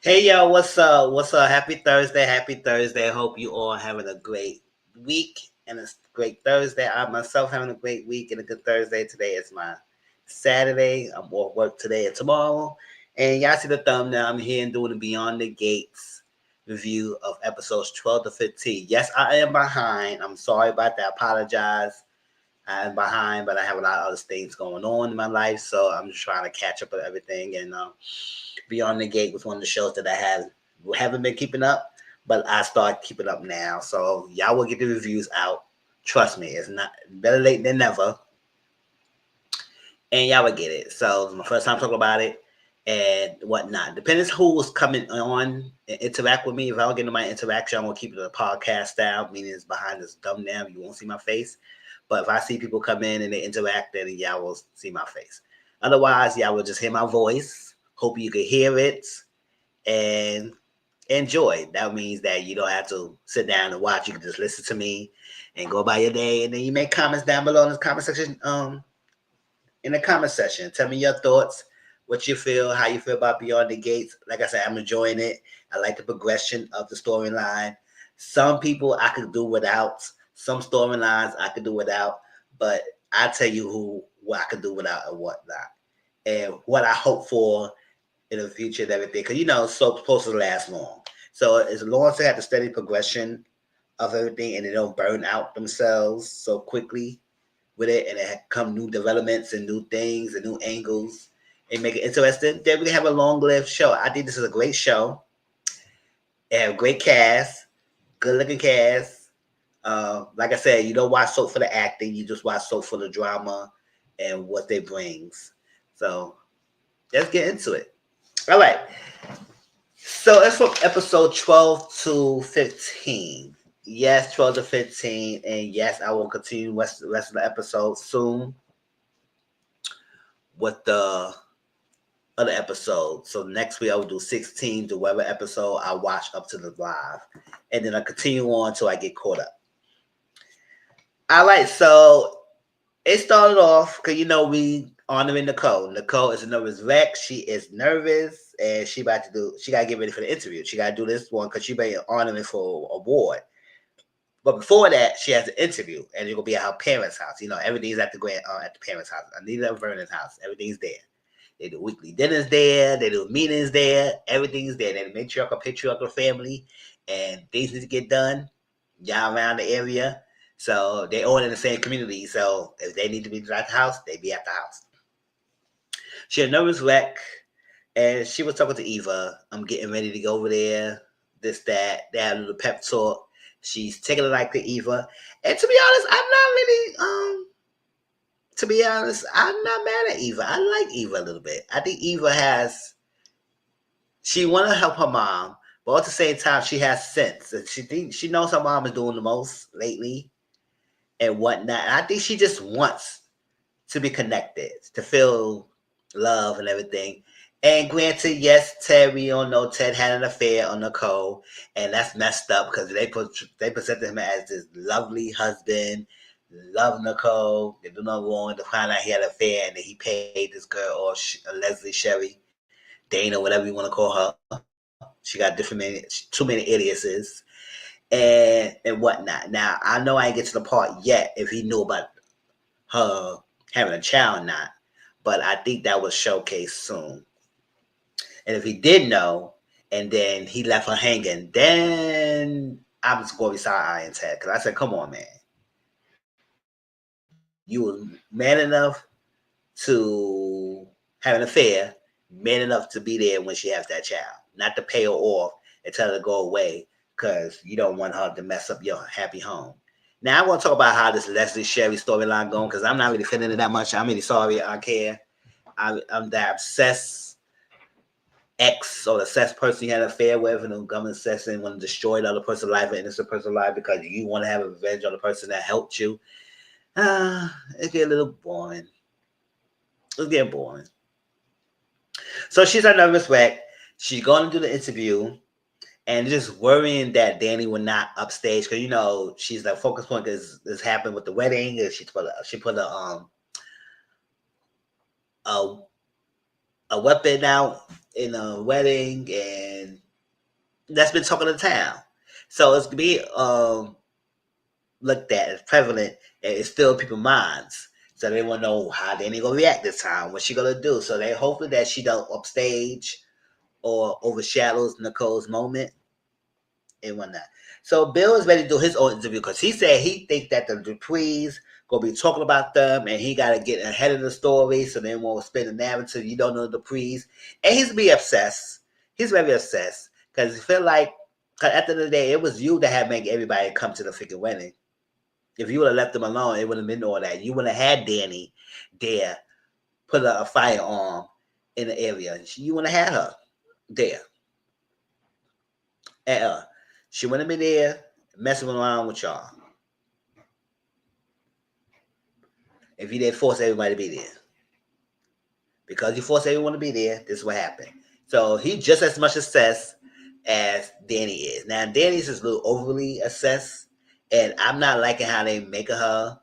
Hey yo, what's up? What's up? Happy Thursday. Happy Thursday. Hope you all having a great week and a great Thursday. I myself having a great week and a good Thursday. Today is my Saturday. I'm off work today and tomorrow. And y'all see the thumbnail. I'm here and doing the Beyond the Gates review of episodes 12 to 15. Yes, I am behind. I'm sorry about that. I apologize. I'm behind, but I have a lot of other things going on in my life. So I'm just trying to catch up with everything. And Beyond the Gate was one of the shows that I haven't been keeping up, but I start keeping up now. So y'all will get the reviews out. Trust me, it's not better late than never, and y'all will get it. So it's my first time talking about it and whatnot. Depending who's coming on and interact with me. If I don't get into my interaction, I'm gonna keep it a podcast style, meaning it's behind this thumbnail. You won't see my face. But if I see people come in and they interact, then y'all will see my face. Otherwise, y'all will just hear my voice. Hope you can hear it and enjoy. That means that you don't have to sit down and watch. You can just listen to me and go by your day. And then you make comments down below in the comment section. In the comment section, tell me your thoughts, what you feel, how you feel about Beyond the Gates. Like I said, I'm enjoying it. I like the progression of the storyline. Some people I could do without. Some storylines I could do without. But I tell you what I could do without and what not, and what I hope for in the future and everything. Because soap's supposed to last long. So as long as they have the steady progression of everything and they don't burn out themselves so quickly with it, and it come new developments and new things and new angles and make it interesting, then we can have a long-lived show. I think this is a great show. They have a great cast, good-looking cast. Like I said, you don't watch soap for the acting. You just watch soap for the drama and what they brings. So let's get into it. All right. So it's from episode 12 to 15. Yes, 12 to 15. And yes, I will continue the rest of the episode soon with the other episodes. So next week I will do 16 to whatever episode I watch up to the live. And then I continue on until I get caught up. All right, so it started off because we honoring Nicole. Nicole is a nervous wreck. She is nervous and she gotta get ready for the interview. She gotta do this one because she been honoring for an award. But before that, she has an interview and it'll be at her parents' house. Everything's at the parents' house. Anita and Vernon's house. Everything's there. They do weekly dinners there. They do meetings there. Everything's there. They make sure a picture of the family and things need to get done. Y'all around the area. So they all in the same community. So if they need to be at the house, they be at the house. She had a nervous wreck, and she was talking to Eva. I'm getting ready to go over there. This, that. They had a little pep talk. She's taking it like to Eva. And to be honest, I'm not mad at Eva. I like Eva a little bit. I think Eva she want to help her mom, but at the same time, she has sense. And she knows her mom is doing the most lately and whatnot. And I think she just wants to be connected, to feel love and everything. And granted, yes, Ted, we all know Ted had an affair on Nicole, and that's messed up because they presented him as this lovely husband, love Nicole, they do nothing wrong to find out he had an affair, and then he paid this girl or Leslie Sherry, Dana, whatever you want to call her. She got too many aliases and whatnot. Now I know I ain't get to the part yet if he knew about her having a child or not, but I think that was showcased soon. And if he did know, and then he left her hanging, then I was going to be side eyeing Ted because I said, "Come on, man, you was man enough to have an affair, man enough to be there when she has that child, not to pay her off and tell her to go away because you don't want her to mess up your happy home." Now I want to talk about how this Leslie Sherry storyline going because I'm not really feeling it that much. I'm really sorry. I care. I'm that obsessed ex or obsessed person you had an affair with and the government says and want to destroy the other person's life, an innocent person's life because you want to have revenge on the person that helped you. It get a little boring. It's getting boring. So she's a nervous wreck. She's going to do the interview and just worrying that Danny will not upstage because she's the focus point because this happened with the wedding and she put a weapon out in a wedding, and that's been talking to town. So it's gonna be looked at as prevalent, and it's still in people's minds. So they want to know how Danny gonna react this time. What's she gonna do? So they hoping that she don't upstage or overshadows Nicole's moment and whatnot. So Bill is ready to do his own interview because he said he thinks that the Duprees gonna be talking about them, and he gotta get ahead of the story so they won't spin the narrative. You don't know the Duprees, and he's be obsessed. He's very obsessed because he feel like, cause at the end of the day, it was you that had make everybody come to the freaking wedding. If you would have left them alone, it wouldn't have been all that. You wouldn't have had Danny there, put a firearm in the area. You wouldn't have had her there. She wouldn't have been there messing around with y'all if you didn't force everybody to be there. Because you force everyone to be there, this is what happened. So he just as much obsessed as Danny is. Now Danny's just a little overly obsessed, and I'm not liking how they making her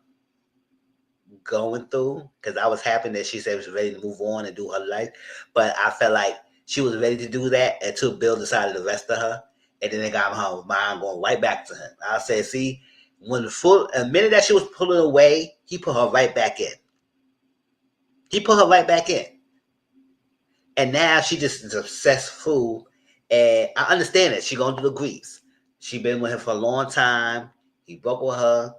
going through, because I was happy that she said she was ready to move on and do her life, but I felt like she was ready to do that until Bill decided to arrest her, and then they got her mind going right back to him. I said, see, when a minute that she was pulling away, he put her right back in. He put her right back in, and now she just is obsessed fool. And I understand that she gonna do the griefs. She been with him for a long time. He broke with her,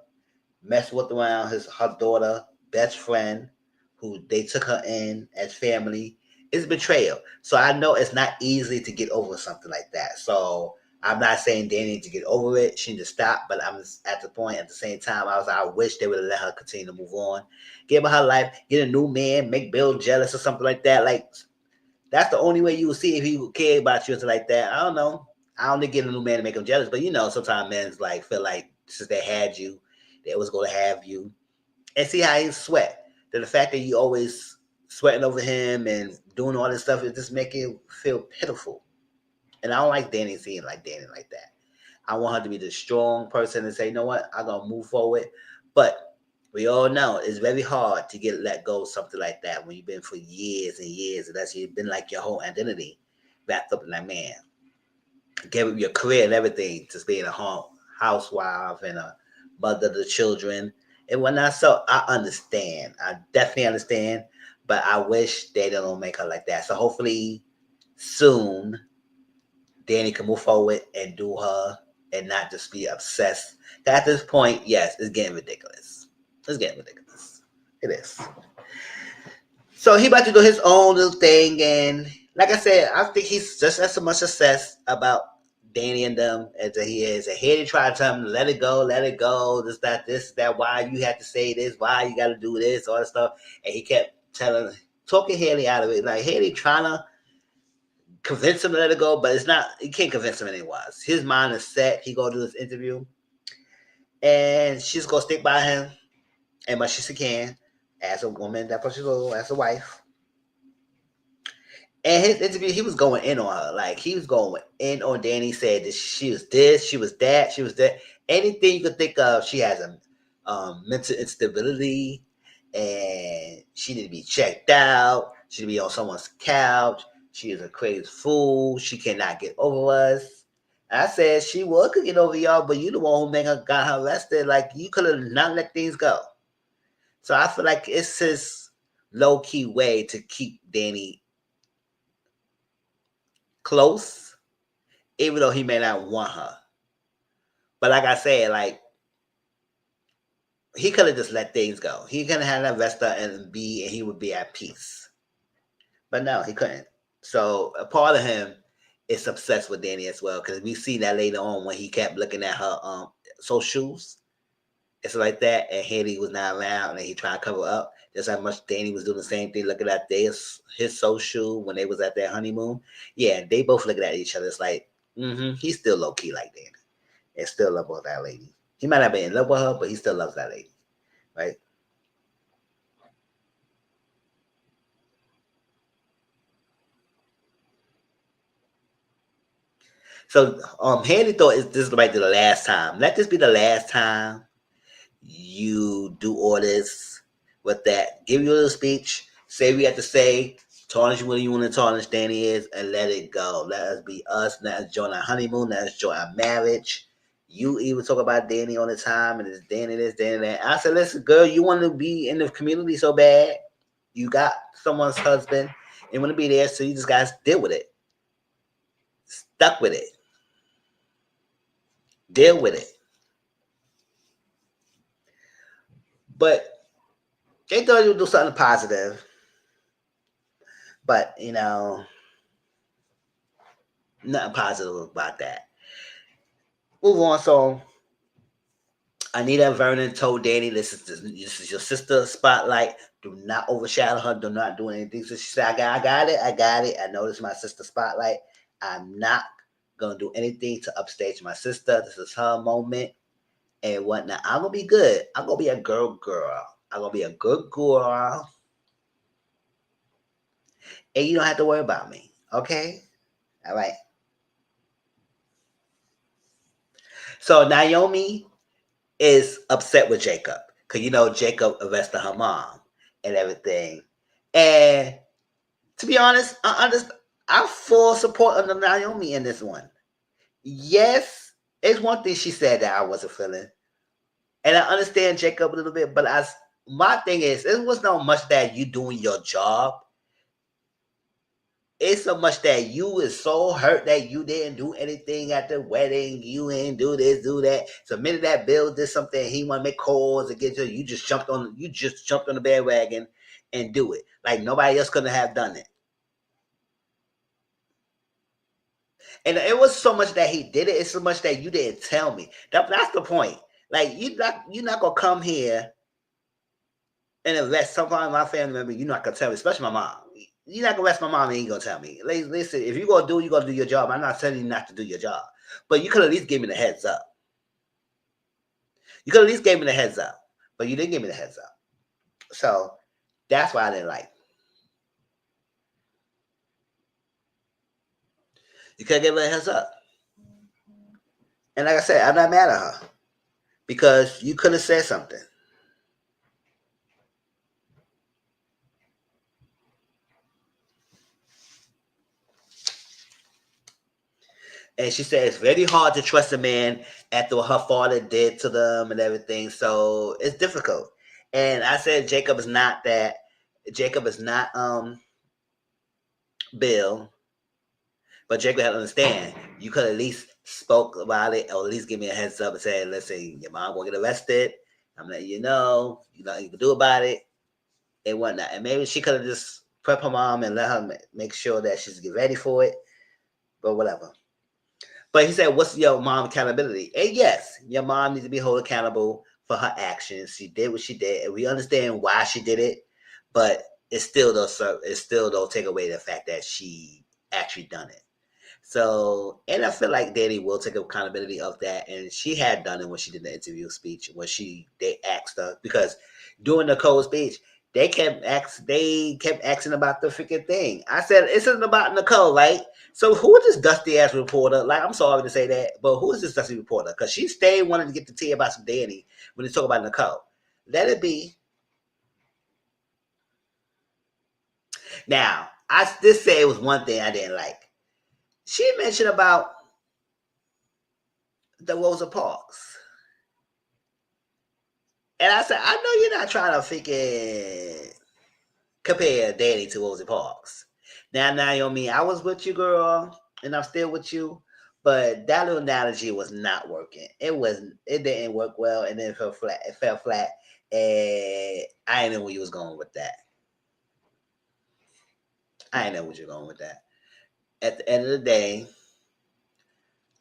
messed with around her daughter, best friend, who they took her in as family. It's betrayal. So I know it's not easy to get over something like that. So I'm not saying Danny needs to get over it. She needs to stop. But I'm at the point at the same time, I wish they would have let her continue to move on. Give her life, get a new man, make Bill jealous or something like that. Like, that's the only way you will see if he would care about you or something like that. I don't know. I don't think get a new man to make him jealous, but sometimes men like feel like since they had you, they was gonna have you. And see how he sweat. That the fact that you always sweating over him and doing all this stuff, it just make it feel pitiful. And I don't like Danny seeing like Danny like that. I want her to be the strong person and say, you know what, I'm gonna move forward. But we all know it's very hard to get let go of something like that when you've been for years and years, and that's been like your whole identity wrapped up in that man. Give up your career and everything, just being a housewife and a mother of the children and whatnot. So I understand. I definitely understand. But I wish they don't make her like that. So hopefully soon Danny can move forward and do her and not just be obsessed. At this point, yes, it's getting ridiculous. It's getting ridiculous. It is. So he about to do his own little thing, and like I said, I think he's just as much obsessed about Danny and them as he is. And Haley tried to tell him, let it go, this, that, why you have to say this, why you got to do this, all that stuff. And he kept talking Haley out of it. Like Haley trying to convince him to let it go, but it's not, you can't convince him anymore. His mind is set. He going to do this interview, and she's going to stick by him as much as she can as a woman, that's what she's as a wife. And his interview, he was going in on her. Like, he was going in on Danny, said that she was this, she was that, she was that. Anything you could think of, she has a mental instability, and she need to be checked out. She need to be on someone's couch. She is a crazy fool. She cannot get over us. I said she could get over y'all, but you the one who got her arrested. Like, you could have not let things go. So I feel like it's his low-key way to keep Danny close, even though he may not want her. But like I said, like, he could have just let things go. He could have had arrested her and he would be at peace. But no, he couldn't. So a part of him is obsessed with Danny as well, because we see that later on when he kept looking at her socials. It's like that, and Haley was not around, and he tried to cover up. Just how much Danny was doing the same thing, looking at his social when they was at their honeymoon. Yeah, they both looking at each other. It's like, he's still low key like Danny, and still love with that lady. He might not be in love with her, but he still loves that lady, right? So, Haley thought this might be the last time. Let this be the last time you do all this with that. Give you a little speech. Say we have to say. Tarnish what you want to tarnish Danny is and let it go. Let us be us. Let us join our honeymoon. Let us join our marriage. You even talk about Danny all the time and it's Danny this, Danny that. I said, listen, girl, you want to be in the community so bad. You got someone's husband and want to be there, so you just guys deal with it. Stuck with it. Deal with it. But they thought you would do something positive. But, nothing positive about that. Move on. So, Anita Vernon told Danny, this is your sister's spotlight. Do not overshadow her. Do not do anything. So she said, I got it. I know this is my sister's spotlight. I'm not going to do anything to upstage my sister. This is her moment and whatnot. I'm going to be good. I'm going to be a girl. I'm going to be a good girl. And you don't have to worry about me. Okay? All right. So Naomi is upset with Jacob because Jacob arrested her mom and everything. And to be honest, I'm full support of Naomi in this one. Yes, it's one thing she said that I wasn't feeling, and I understand Jacob a little bit, but my thing is, it was not much that you doing your job. It's so much that you is so hurt that you didn't do anything at the wedding. You ain't do this, do that. So the minute that Bill did something, he want to make calls against you. You just jumped on the bandwagon and do it. Like nobody else couldn't have done it. And it was so much that he did it. It's so much that you didn't tell me. That's the point. Like you're not gonna come here and arrest somebody, my family member. You're not gonna tell me, especially my mom. You're not gonna arrest my mom and you gonna tell me. Listen, if you're gonna do your job. I'm not telling you not to do your job, but you could at least give me the heads up. You could at least give me the heads up, but you didn't give me the heads up. So that's why I didn't like. You could give her a heads up. And like I said, I'm not mad at her because you could have said something. And she said it's very hard to trust a man after what her father did to them and everything. So it's difficult. And I said Jacob is not that. Jacob is not Bill. But Jacob had to understand. You could at least spoke about it, or at least give me a heads up and say, listen, your mom will get arrested. I'm letting you know. You know you can do about it and whatnot. And maybe she could have just prep her mom and let her make sure that she's get ready for it. But whatever. But he said, what's your mom accountability? And yes, your mom needs to be held accountable for her actions. She did what she did, and we understand why she did it, but it still don't take away the fact that she actually done it. So, and I feel like Danny will take accountability of that, and she had done it when she did the interview speech when they asked her because during the Cole speech they kept asking about the freaking thing. I said it's about Nicole, right? So who is this dusty ass reporter? Like I'm sorry to say that, but who is this dusty reporter? Because she stayed wanting to get the tea about some Danny when they talk about Nicole. Let it be. Now I did say it was one thing I didn't like. She mentioned about the Rosa Parks. And I said, I know you're not trying to freaking compare Danny to Rosa Parks. Now, Naomi, I was with you, girl, and I'm still with you, but that little analogy was not working. It didn't work well, and then it fell flat. And I didn't know where you was going with that. I didn't know where you were going with that. At the end of the day,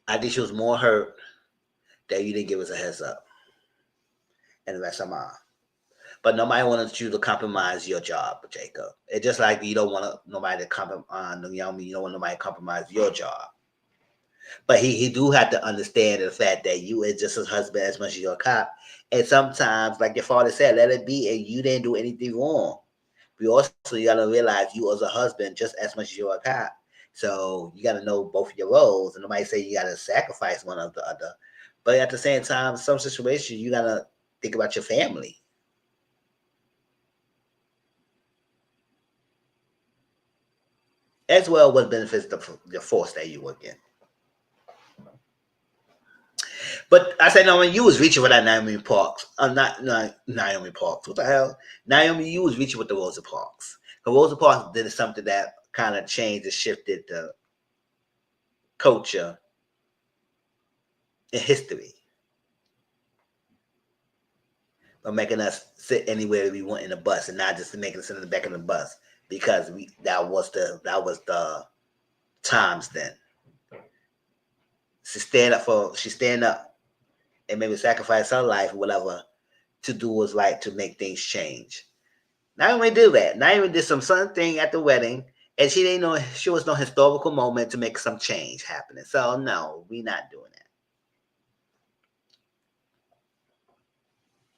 I think she was more hurt that you didn't give us a heads up. And the rest of mine. But nobody wanted you to compromise your job, Jacob. It's just like you don't want nobody to compromise. You don't want nobody to compromise your job. But he do have to understand the fact that you is just his husband as much as you're a cop. And sometimes, like your father said, let it be, and you didn't do anything wrong. But also, you gotta realize you as a husband just as much as you're a cop. So you gotta know both of your roles. And nobody say you gotta sacrifice one of the other. But at the same time, some situations you gotta think about your family. as well what benefits the force that you work in. But I said, no, when you was reaching with that Naomi Parks, not Naomi Parks. What the hell? Naomi, you was reaching with the Rosa Parks. Because Rosa Parks did something that kind of changed and shifted the culture in history. By making us sit anywhere we want in the bus and not just making us sit in the back of the bus. Because that was the times then. She stand up and maybe sacrifice her life or whatever to do what's right to make things change. Naomi did that. Naomi did something at the wedding, and she was no historical moment to make some change happening. So no, we not doing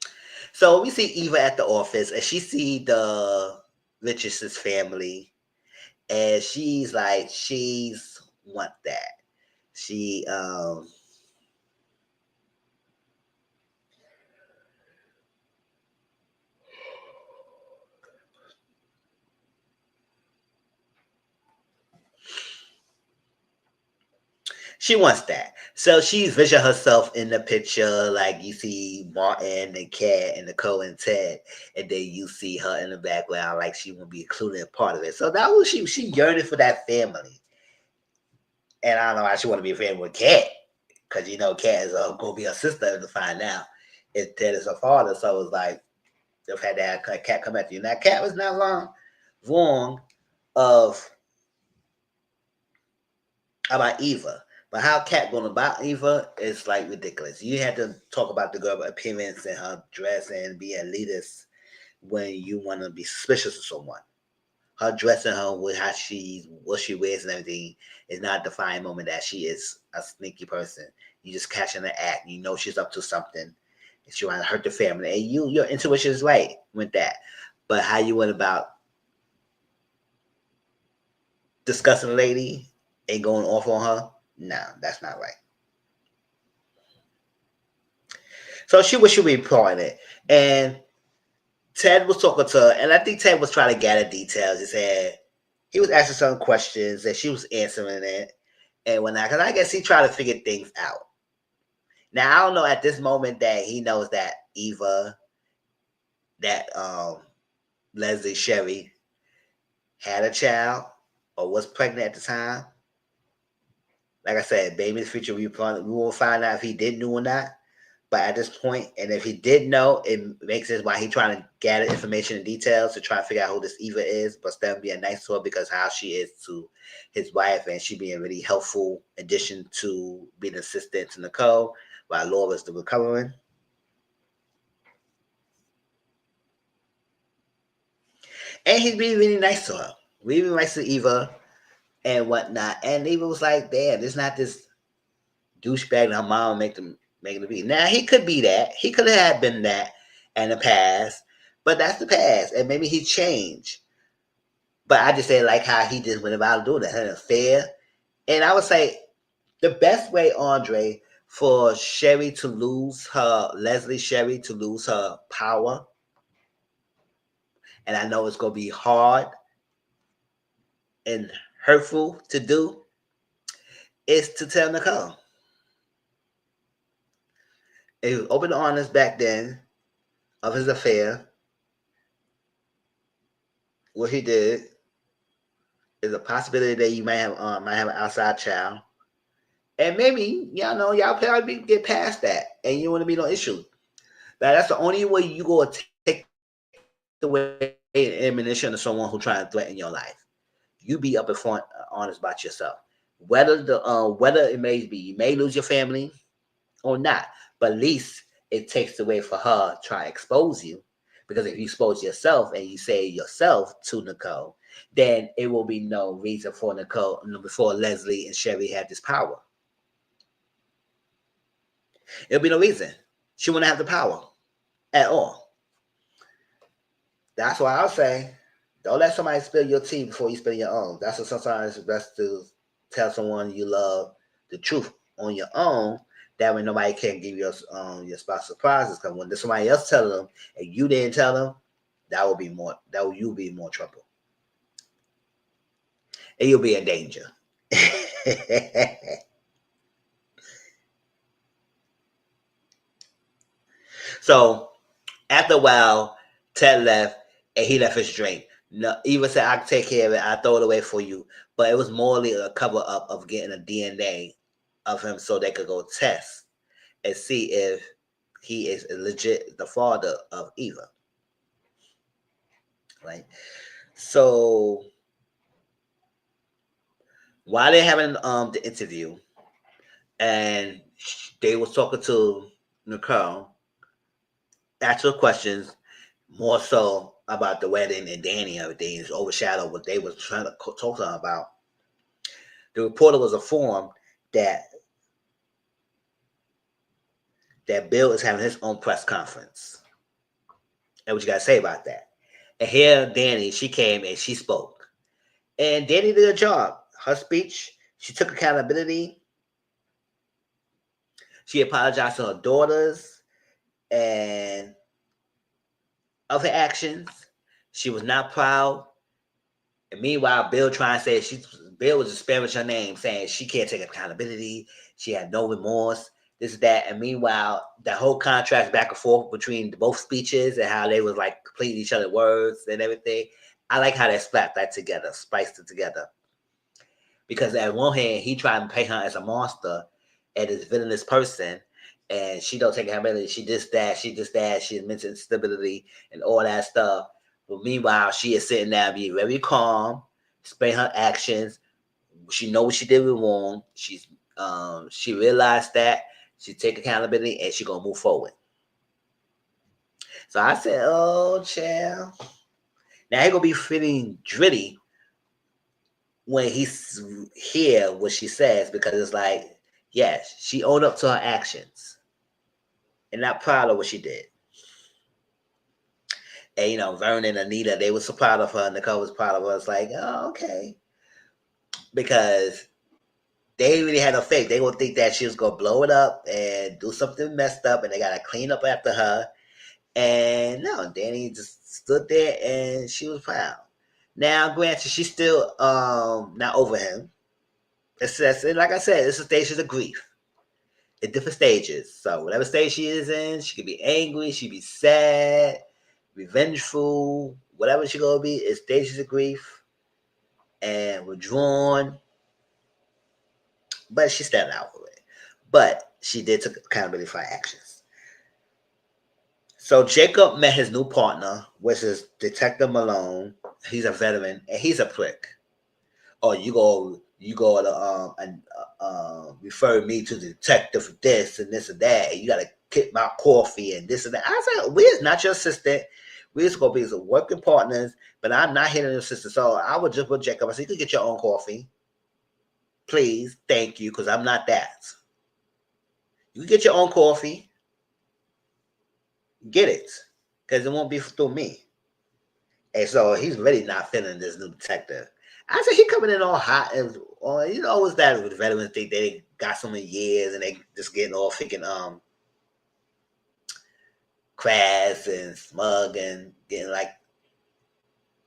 that. So we see Eva at the office, and she see the Richardson's family, and she's want that. She She wants that. So she's vision herself in the picture, like you see Martin and Kat and Nicole and Ted, and then you see her in the background, like she will be included in part of it. So that was she yearning for that family. And I don't know why she want to be a family with Kat, because Kat is gonna be her sister to find out if Ted is her father. So it's like they've had to have Kat come at you. Now Kat was not wrong of about Eva. But how Kat going about Eva is like ridiculous. You had to talk about the girl appearance and her dress and be elitist when you want to be suspicious of someone. Her dress and her with what she wears and everything is not a defining moment that she is a sneaky person. You just catching the act. You know she's up to something. And she want to hurt the family. And your intuition is right with that. But how you went about discussing a lady and going off on her, no, that's not right. So she would be part of it. And Ted was talking to her, and I think Ted was trying to gather details. He was asking some questions, and she was answering it. And because I guess he tried to figure things out. Now, I don't know at this moment that he knows that Eva, that Leslie Sherry had a child or was pregnant at the time. Like I said, baby in the future, we will find out if he did know or not. But at this point, and if he did know, it makes sense why he trying to gather information and details to try to figure out who this Eva is, but still being nice to her because how she is to his wife, and she being a really helpful addition to being an assistant to Nicole, while Laura's the recovering. And he's being really nice to her, really nice to Eva and whatnot. And Eva was like, "Damn, it's not this douchebag and her mom making it be." Now he could be that. He could have been that in the past, but that's the past, and maybe he changed. But I just say like how he just went about doing it, had an affair, and I would say the best way, Andre, for Leslie Sherry to lose her power, and I know it's gonna be hard and hurtful to do, is to tell Nicole. He was open and honest back then of his affair. What he did is a possibility that you might have an outside child, and maybe y'all probably get past that, and you want to be no issue. That's the only way you go take away ammunition of someone who trying to threaten your life. You be up in front, honest about yourself. Whether it may be you may lose your family or not, but at least it takes away for her to try to expose you. Because if you expose yourself and you say yourself to Nicole, then it will be no reason for Nicole, before Leslie and Sherry have this power. It'll be no reason. She wouldn't have the power at all. That's why I'll say, don't let somebody spill your tea before you spill your own. That's what sometimes it's best to tell someone you love the truth on your own. That way nobody can give your spouse surprises. Because when there's somebody else telling them and you didn't tell them, you'll be more trouble. and you'll be in danger. So after a while, Ted left and he left his drink. No, Eva said, "I can take care of it. I'll throw it away for you." But it was morely a cover up of getting a DNA of him so they could go test and see if he is legit the father of Eva. Right. So while they're having the interview and they was talking to Nicole, asked her questions more so about the wedding and Danny and everything is overshadowed what they was trying to talk to her about. The reporter was informed that Bill is having his own press conference. And what you gotta say about that? And here Danny, she came and she spoke. And Danny did a job. Her speech, she took accountability. She apologized to her daughters and of her actions. She was not proud. And meanwhile, Bill trying to say Bill was disparaging her name, saying she can't take accountability. She had no remorse, this, that. And meanwhile, the whole contrast back and forth between both speeches and how they was like completing each other's words and everything. I like how they spiced it together. Because at one hand, he tried to paint her as a monster and this villainous person, and she don't take accountability. She just that, she has mental instability and all that stuff. But meanwhile, she is sitting there being very calm, explain her actions. She know what she did wrong. She realized that. She take accountability and she gonna move forward. So I said, "Oh, child." Now he gonna be feeling dritty when he's hear what she says, because it's like, yes, she owned up to her actions and not proud of what she did. And Vernon and Anita, they were so proud of her. Nicole was proud of her. It's like, oh, okay, because they really had no faith. They would think that she was gonna blow it up and do something messed up, and they gotta clean up after her. And no, Danny just stood there and she was proud. Now, granted, she's still not over him. Like I said, it's a stages of grief. At different stages. So whatever stage she is in, she could be angry, she be sad, revengeful, whatever she gonna be. It's stages of grief and withdrawn. But she stepped out for it. But she did take accountability for her actions. So Jacob met his new partner, which is Detective Malone. He's a veteran and he's a prick. Oh, you go to refer me to the detective for this and this and that, and you gotta kick my coffee and this and that. I said, we're not your assistant. We're just gonna be some working partners, but I'm not hitting your assistant. So I would just put Jacob. I said, you can get your own coffee. Please, thank you, because I'm not that. You can get your own coffee. Get it. Because it won't be through me. And so he's really not feeling this new detective. I said he coming in all hot and always that with veterans think they got so many years and they just getting all freaking crass and smug and getting like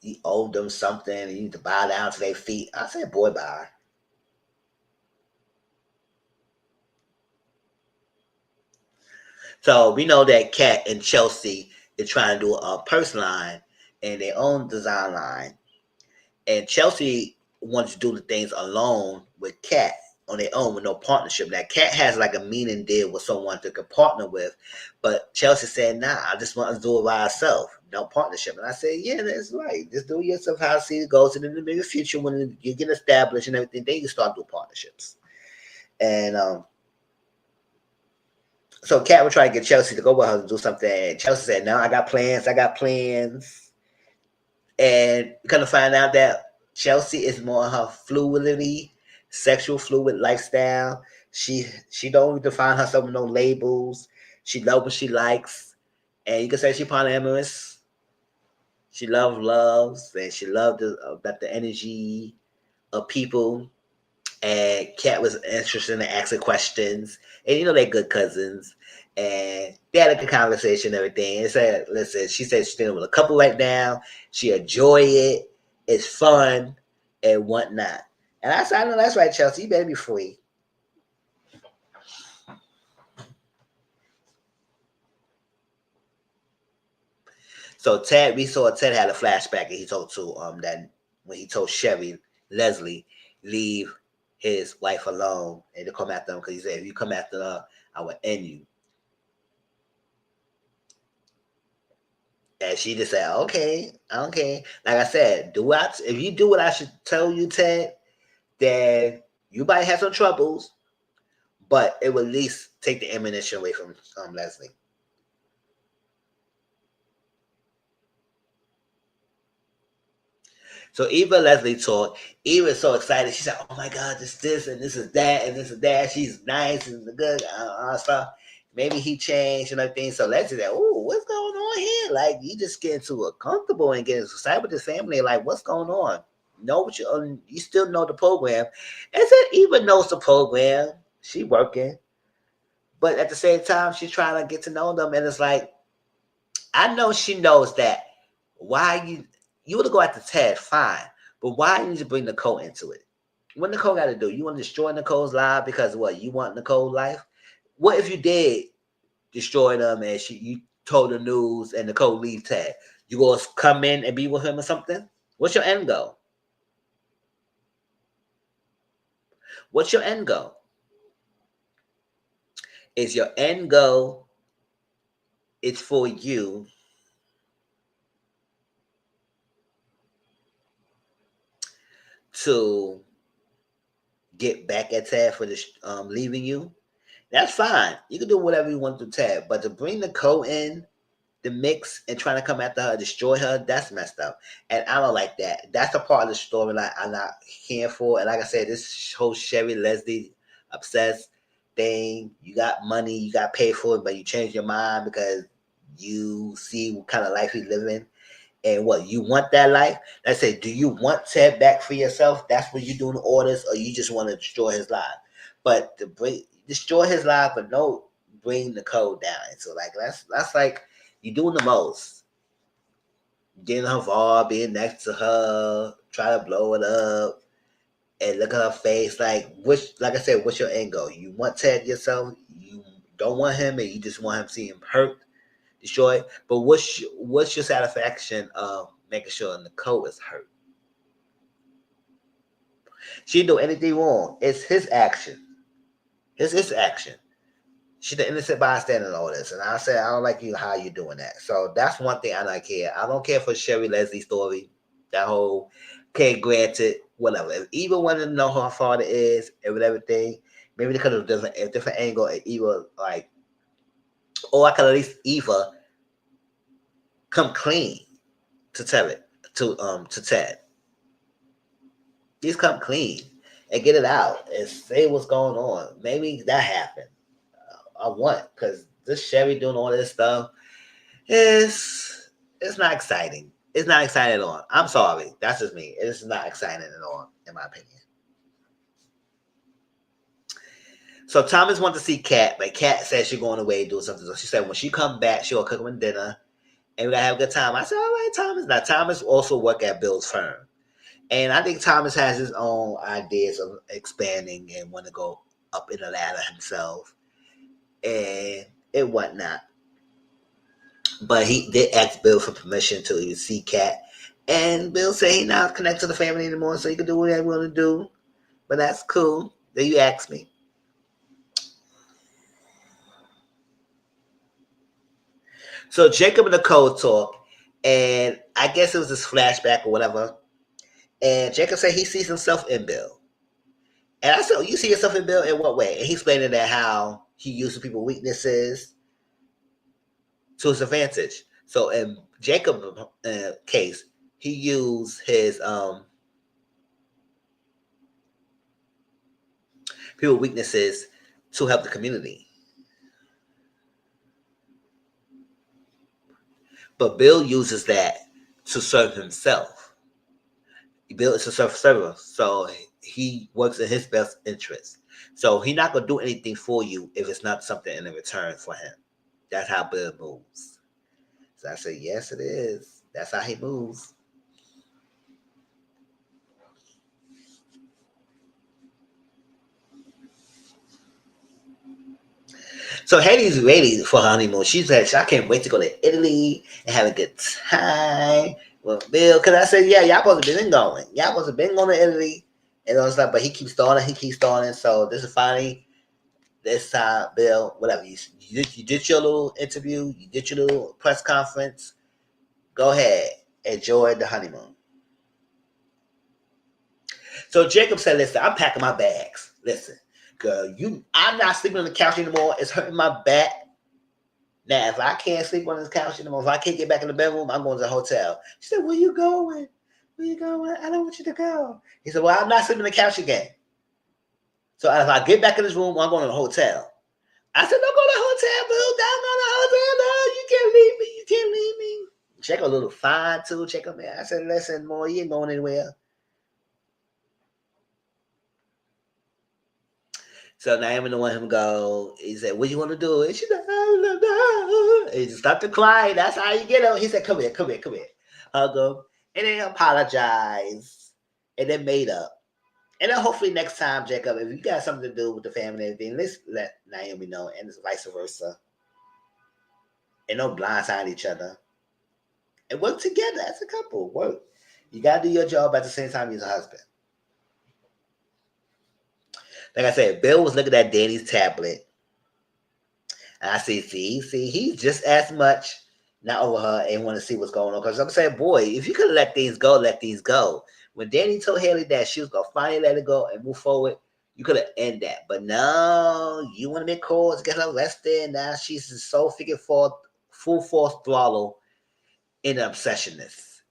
you owe them something and you need to bow down to their feet. I said, boy, bye. So we know that Kat and Chelsea is trying to do a purse line and their own design line. And Chelsea wants to do the things alone with Kat on their own with no partnership. Now, Kat has like a meaning deal with someone to could partner with, but Chelsea said, nah, I just want to do it by herself, no partnership. And I said, yeah, that's right. Just do it yourself how I see it goes. And in the bigger future, when you get established and everything, then you start doing partnerships. And so Kat would try to get Chelsea to go with her to do something. And Chelsea said, no, I got plans. And kind of find out that Chelsea is more her fluidity, sexual fluid lifestyle. She don't define herself with no labels. She loves what she likes, and you can say she polyamorous. She loves, and she loved the energy of people. And Kat was interested in asking questions, and they're good cousins. And they had a good conversation and everything. And said, listen, she said she's dealing with a couple right now. She enjoy it. It's fun. and whatnot. And I said, I know that's right, Chelsea. You better be free. So Ted, we saw Ted had a flashback, and he told to that when he told Sherry Leslie leave his wife alone and to come after him because he said if you come after her, I will end you. And she just said, okay, okay. Like I said, if you do what I should tell you, Ted, then you might have some troubles, but it will at least take the ammunition away from Leslie. So Eva Leslie talked. Eva is so excited. She said, "Oh my God, this, and this is that, and this is that. She's nice and good stuff. Maybe he changed and everything." So Leslie said, "Oh, what's going on here? Like you just getting too comfortable and getting excited with this family. Like what's going on? Know what you still know the program?" And said Eva knows the program. She working, but at the same time, she's trying to get to know them. And it's like I know she knows that. Why you want to go after Ted, fine, but why you need to bring Nicole into it? What Nicole got to do? You want to destroy Nicole's life because what? You want Nicole's life? What if you did destroy them and you told the news and Nicole leave Ted? You gonna come in and be with him or something? What's your end goal? What's your end goal? Is your end goal? It's for you to get back at Ted for this leaving you. That's fine. You can do whatever you want to Ted, but to bring Nicole in the mix and trying to come after her, destroy her, that's messed up. And I don't like that. That's a part of the storyline I'm not here for. And like I said, this whole Sherry Leslie obsessed thing, you got money, you got paid for it, but you change your mind because you see what kind of life he's living. And what you want that life? I say, do you want Ted back for yourself? That's what you doing the orders, or you just want to destroy his life? But to destroy his life, but no, bring the code down. So like that's like you doing the most. Getting her involved, being next to her, try to blow it up, and look at her face. Like I said, what's your end goal? You want Ted yourself? You don't want him, and you just want him to see him hurt, destroyed. But what's your satisfaction of making sure Nicole is hurt? She didn't do anything wrong. It's his action. It's his action. She's the innocent bystander in all this. And I said, I don't like you how you doing that. So that's one thing I don't care. I don't care for Sherry Leslie's story. That whole, okay, granted, whatever. If Eva wanted to know who her father is and everything, maybe they could have done a different angle and Eva, like, or I could at least Eva come clean to tell it to Ted. Just come clean and get it out and say what's going on. Maybe that happened. I want because this Sherry doing all this stuff is it's not exciting. It's not exciting at all. I'm sorry. That's just me. It's not exciting at all, in my opinion. So Thomas wants to see Kat, but Kat said she's going away doing something. So she said when she come back, she'll cook him dinner and we're gonna have a good time. I said, all right, Thomas. Now Thomas also work at Bill's firm. And I think Thomas has his own ideas of expanding and want to go up in the ladder himself and whatnot. But he did ask Bill for permission to even see Kat. And Bill said he not connected to the family anymore, so he can do whatever he want to do. But that's cool. Then you ask me. So Jacob and Nicole talk, and I guess it was this flashback or whatever. And Jacob said he sees himself in Bill. And I said, oh, you see yourself in Bill in what way? And he explained that how he uses people's weaknesses to his advantage. So in Jacob's case, he used his people weaknesses to help the community. But Bill uses that to serve himself. Bill is a server, so he works in his best interest. So he's not gonna do anything for you if it's not something in return for him. That's how Bill moves. So I say, yes, it is. That's how he moves. So Haley's ready for her honeymoon. She's like, I can't wait to go to Italy and have a good time with Bill. Because I said, yeah, y'all supposed to been going. Y'all supposed to been going to Italy and all stuff. But he keeps stalling. He keeps stalling. So this is finally this time, Bill. Whatever you did your little interview. You did your little press conference. Go ahead, enjoy the honeymoon. So Jacob said, "Listen, I'm packing my bags. Listen, girl, I'm not sleeping on the couch anymore. It's hurting my back. Now, if I can't sleep on this couch anymore, if I can't get back in the bedroom, I'm going to the hotel." She said, "Where you going? Where you going? I don't want you to go." He said, "Well, I'm not sleeping on the couch again. So if I get back in this room, I'm going to the hotel." I said, "Don't go to the hotel, boo. Don't go to the hotel. No, you can't leave me. You can't leave me." Check a little fine too. Check him out. I said, "Listen, boy, you ain't going anywhere." So Naomi don't want him to go. He said, "What you want to do?" And she said, "Oh, no." He just started crying. That's how you get him. He said, "Come here, come here, come here." Hug him. And then apologize. And then made up. And then hopefully next time, Jacob, if you got something to do with the family and everything, let's let Naomi know. And it's vice versa. And don't blindside each other. And work together as a couple. Work. You got to do your job at the same time as a husband. Like I said, Bill was looking at Danny's tablet. And I see, he's just as much not over her and want to see what's going on. Because I'm saying, boy, if you could let things go, let things go. When Danny told Haley that she was going to finally let it go and move forward, you could have ended that. But no, you want to make calls, get her arrested. Now she's so full force throttle in an obsessionist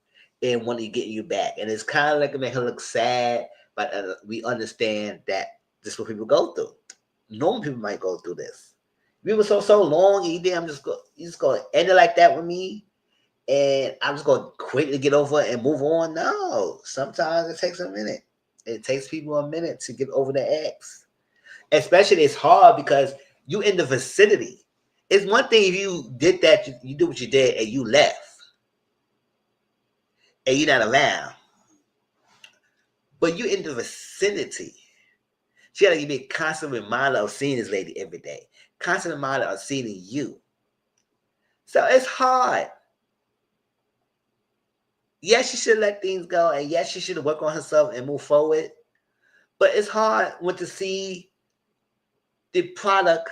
and want to get you back. And it's kind of like make her look sad, but we understand that this is what people go through. Normal people might go through this. We were so long, you just gonna end it like that with me, and I'm just gonna quickly get over it and move on. No, sometimes it takes a minute. It takes people a minute to get over the ex. Especially it's hard because you in the vicinity. It's one thing if you did that, you do what you did and you left, and you're not around, but you in the vicinity. She got to be a constant reminder of seeing this lady every day. Constant reminder of seeing you. So it's hard. Yes, she should let things go. And yes, she should work on herself and move forward. But it's hard when to see the product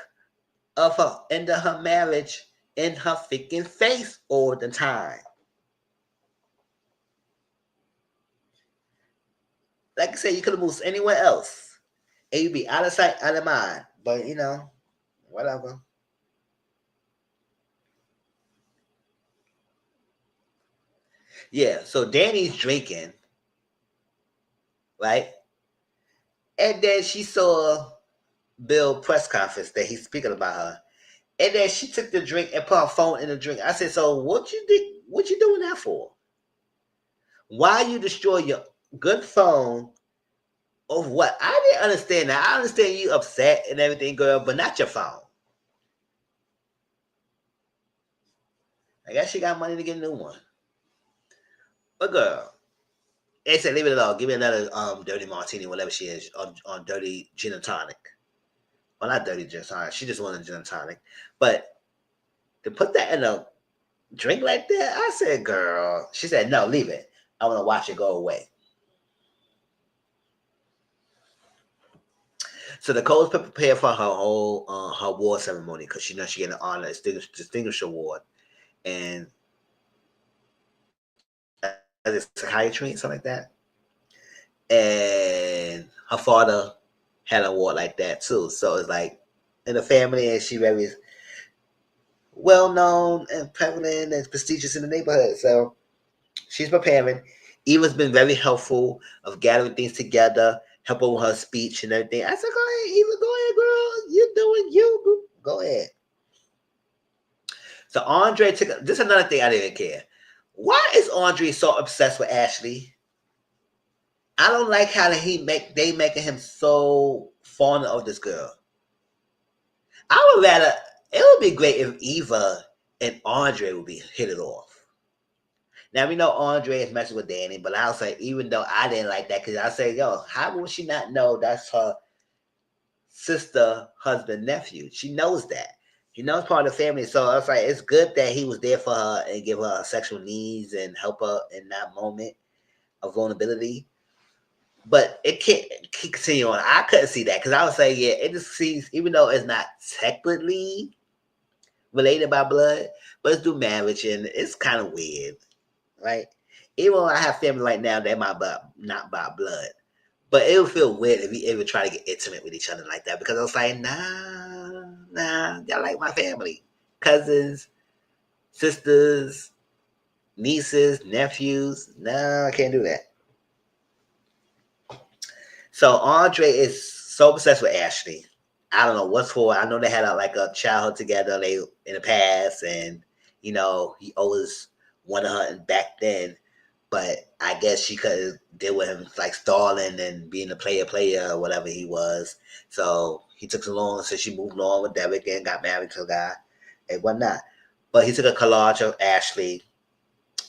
of her end of her marriage in her freaking face all the time. Like I said, you could have moved anywhere else. And you'd be out of sight, out of mind. But, whatever. Yeah, so Danny's drinking, right? And then she saw Bill press conference that he's speaking about her. And then she took the drink and put her phone in the drink. I said, "So what you did? What you doing that for? Why you destroy your good phone over what?" I didn't understand that. I understand you upset and everything, girl, but not your phone. I guess she got money to get a new one. But girl, they said leave it alone. Give me another dirty martini, whatever she is, on dirty gin and tonic. Well, not dirty gin and tonic. She just wanted gin and tonic. But to put that in a drink like that, I said, girl. She said, "No, leave it. I want to watch it go away." So Nicole's prepared for her whole her award ceremony because she knows she getting an honor, distinguished award, and as a psychiatry, something like that. And her father had an award like that too. So it's like in the family, and she very well known and prevalent and prestigious in the neighborhood. So she's preparing. Eva's been very helpful of gathering things together, helping with her speech and everything. I said, "Go ahead, Eva, go ahead, girl. You're doing you. Go ahead." So Andre took this is another thing I didn't care. Why is Andre so obsessed with Ashley? I don't like how they making him so fond of this girl. I would rather it would be great if Eva and Andre would be hit it off. Now we know Andre is messing with Danny, but I'll say even though I didn't like that, because I say, yo, how would she not know that's her sister, husband, nephew? She knows that. It's part of the family. So I was like, it's good that he was there for her and give her sexual needs and help her in that moment of vulnerability. But it can't continue on. I couldn't see that because I would say, yeah, it just seems, even though it's not technically related by blood, but it's through marriage and it's kind of weird, right? Even though I have family right now, they're not by blood. But it would feel weird if we ever try to get intimate with each other like that because I was like, nah, y'all like my family. Cousins, sisters, nieces, nephews. No, I can't do that. So Andre is so obsessed with Ashley. I don't know what's for. I know they had a childhood together. They in the past, and he always wanted her back then. But I guess she couldn't deal with him like stalling and being a player or whatever he was. So he took so long, so she moved on with Derek and got married to a guy and whatnot. But he took a collage of Ashley,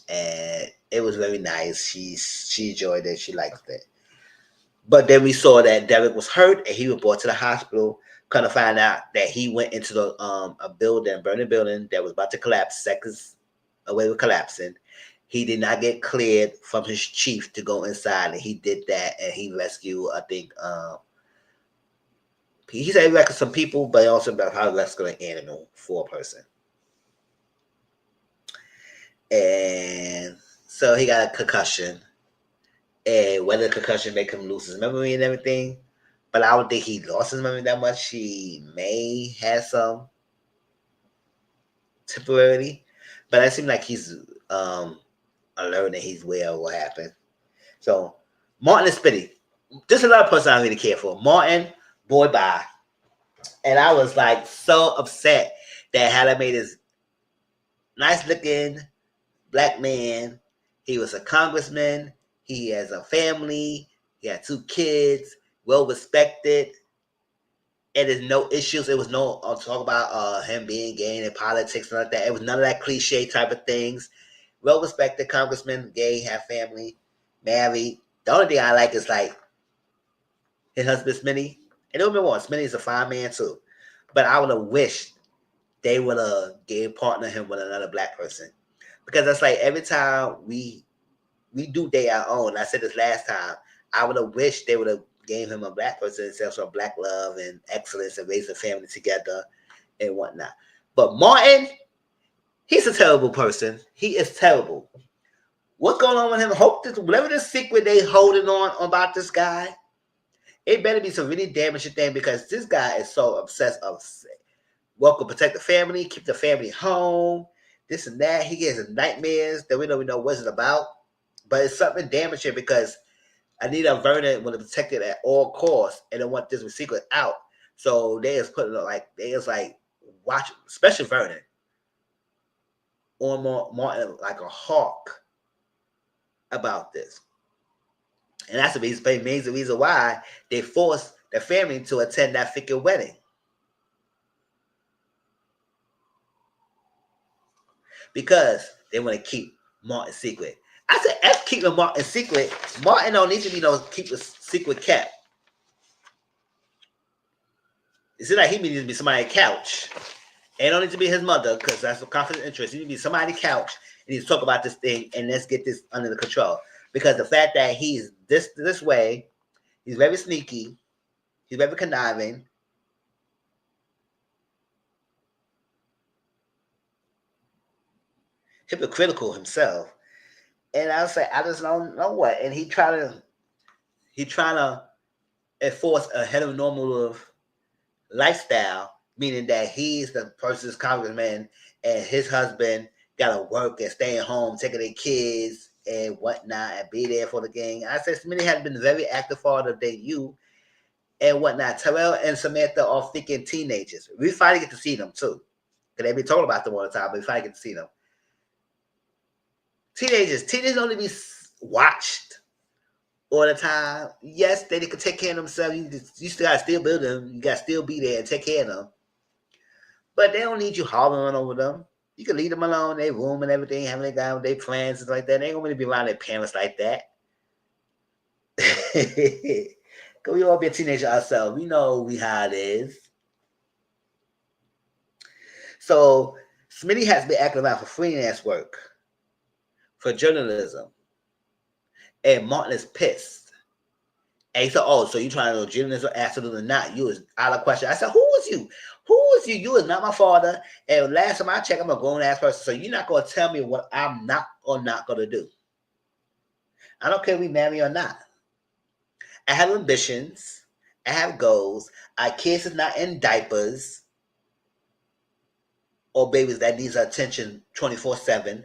and it was very nice. She enjoyed it. She liked it. But then we saw that Derek was hurt and he was brought to the hospital. Kind of find out that he went into the burning building that was about to collapse, seconds away from collapsing. He did not get cleared from his chief to go inside, and he did that, and he rescued, I think, he said he rescued some people, but also about how to rescue an animal for a person. And so he got a concussion. And whether the concussion make him lose his memory and everything, but I don't think he lost his memory that much. He may have some temporarily, but it seems like he's alert and he's aware of what happened. So Martin and Spitty, this is another person I really care for. Martin, boy, bye. And I was like so upset that Halle made this nice looking black man. He was a congressman. He has a family. He had 2 kids, well respected. And there's no issues. It was no talk about him being gay in politics and like that. It was none of that cliche type of things. Well respected congressman, gay, have family, married. The only thing I like is like his husband Smitty. And don't get me wrong, Smitty is a fine man too. But I would have wished they would have gave partner him with another black person. Because that's like every time we do date our own. I said this last time. I would have wished they would have gave him a black person instead of black love and excellence and raising a family together and whatnot. But Martin, he's a terrible person. He is terrible. What's going on with him? Hope this, whatever the secret they holding on about this guy, it better be some really damaging thing because this guy is so obsessed. Welcome, protect the family, keep the family home, this and that. He gets nightmares that we don't even know what it's about. But it's something damaging because Anita Vernon want to protect it at all costs and they want this secret out. So they just put it watch, especially Vernon, on Martin like a hawk about this. And that's the reason why they forced the family to attend that freaking wedding. Because they want to keep Martin secret. I said, F keeping Martin secret. Martin don't need to be keep a secret kept. It's like he needs to be somebody's couch. It don't need to be his mother because that's a conflict of interest. He needs to be somebody's couch and he's talk about this thing and let's get this under the control. Because the fact that he's this way, he's very sneaky, he's very conniving. Hypocritical himself. And I was like, I just don't know what. And he trying to enforce a heteronormative lifestyle, meaning that he's the person's congressman and his husband gotta work and stay at home, taking their kids and whatnot, and be there for the gang. I said Smitty has been very active father than you and whatnot. Terrell and Samantha are freaking teenagers. We finally get to see them too. Because they be talking about them all the time, but we finally get to see them. Teenagers don't need to be watched all the time. Yes, they can take care of themselves. You still got to still build them. You got to still be there and take care of them. But they don't need you hollering over them. You can leave them alone, their room and everything, having their guy with their plans and like that. They ain't going to be around their parents like that. Because we all be a teenager ourselves. We know how it is. So Smitty has been acting around for freelance work, for journalism, and Martin is pissed. And he said, "Oh, so you trying to do journalism? Absolutely not. You is out of question." I said, "Who is you? Who is you? You is not my father. And last time I checked, I'm a grown ass person. So you're not gonna tell me what I'm not or not gonna do. I don't care if we marry or not. I have ambitions. I have goals. Our kids is not in diapers or babies that needs attention 24/7.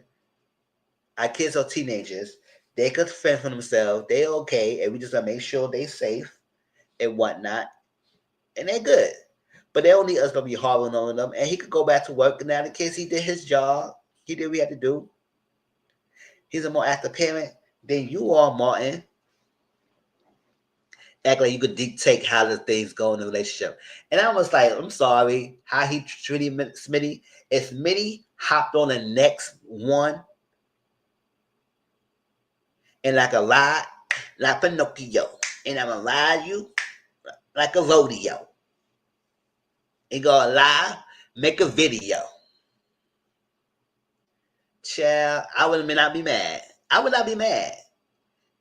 Our kids are teenagers. They could fend for themselves. They okay, and we just gotta make sure they safe and whatnot, and they're good. But they don't need us to be harboring on them. And he could go back to work. And now the kids, he did his job. He did what he had to do. He's a more active parent than you are, Martin. Act like you could dictate how the things go in the relationship. And I was like, I'm sorry how he treated Smitty. If Smitty hopped on the next one and like a lie, like Pinocchio, and I'm gonna lie you like a rodeo. And gonna lie, make a video. Child, I would not be mad. I would not be mad.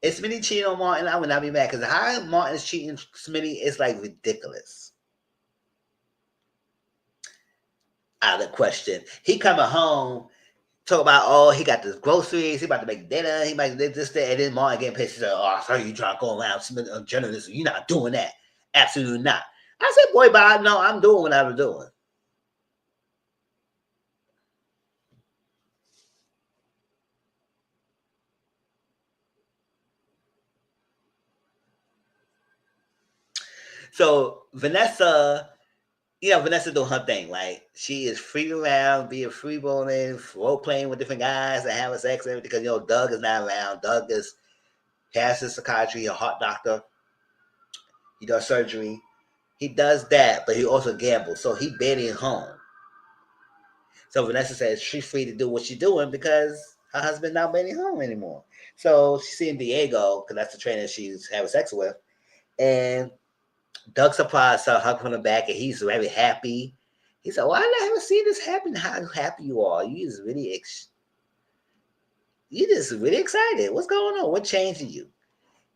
If Smitty cheating on Martin, I would not be mad because how Martin is cheating Smitty is like ridiculous. Out of the question. He coming home, talk about, oh, he got the groceries, he about to make dinner, he might do this, that, and then Martin getting pissed. He said, oh, so you trying to go around journalism. You're not doing that. Absolutely not. I said, boy, but I know I'm doing what I was doing. So Vanessa, Vanessa doing her thing. Like she is free around, being free rolling, role playing with different guys and having sex and everything. Because Doug is not around. Doug has his psychiatry, a heart doctor. He does surgery. He does that, but he also gambles. So he barely home. So Vanessa says she's free to do what she's doing because her husband not barely home anymore. So she's seeing Diego because that's the trainer she's having sex with, and Doug surprised her, hug from the back, and he's very happy. He said, "Well, I never seen this happen. How happy you are? You just really excited. What's going on? What changed in you?"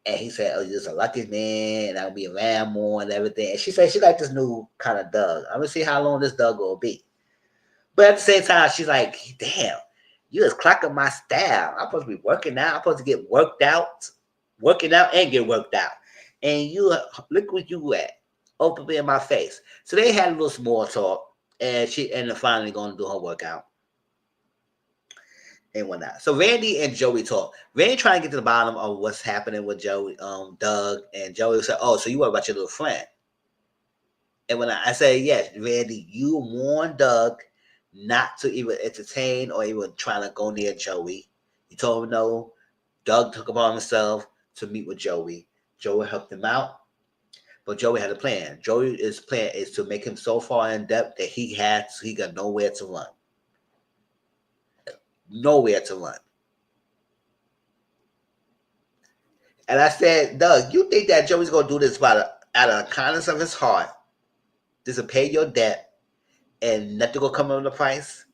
And he said, "Oh, you're just a lucky man, and I'll be around more and everything." And she said she like this new kind of Doug. I'm gonna see how long this Doug will be. But at the same time, she's like, "Damn, you just clocking my style. I'm supposed to be working out. I'm supposed to get working out and get worked out. And you look where you at, openly in my face." So they had a little small talk, and she ended up finally going to do her workout and whatnot. So Randy and Joey talk. Randy trying to get to the bottom of what's happening with Joey, Doug, and Joey said, "Oh, so you worry about your little friend?" And when I say yes, Randy, you warned Doug not to even entertain or even trying to go near Joey. You told him no. Doug took upon himself to meet with Joey. Joey helped him out, but Joey had a plan. Joey's plan is to make him so far in depth that he got nowhere to run. Nowhere to run. And I said, Doug, you think that Joey's gonna do this out of the kindness of his heart, just to pay your debt and nothing gonna come on the price?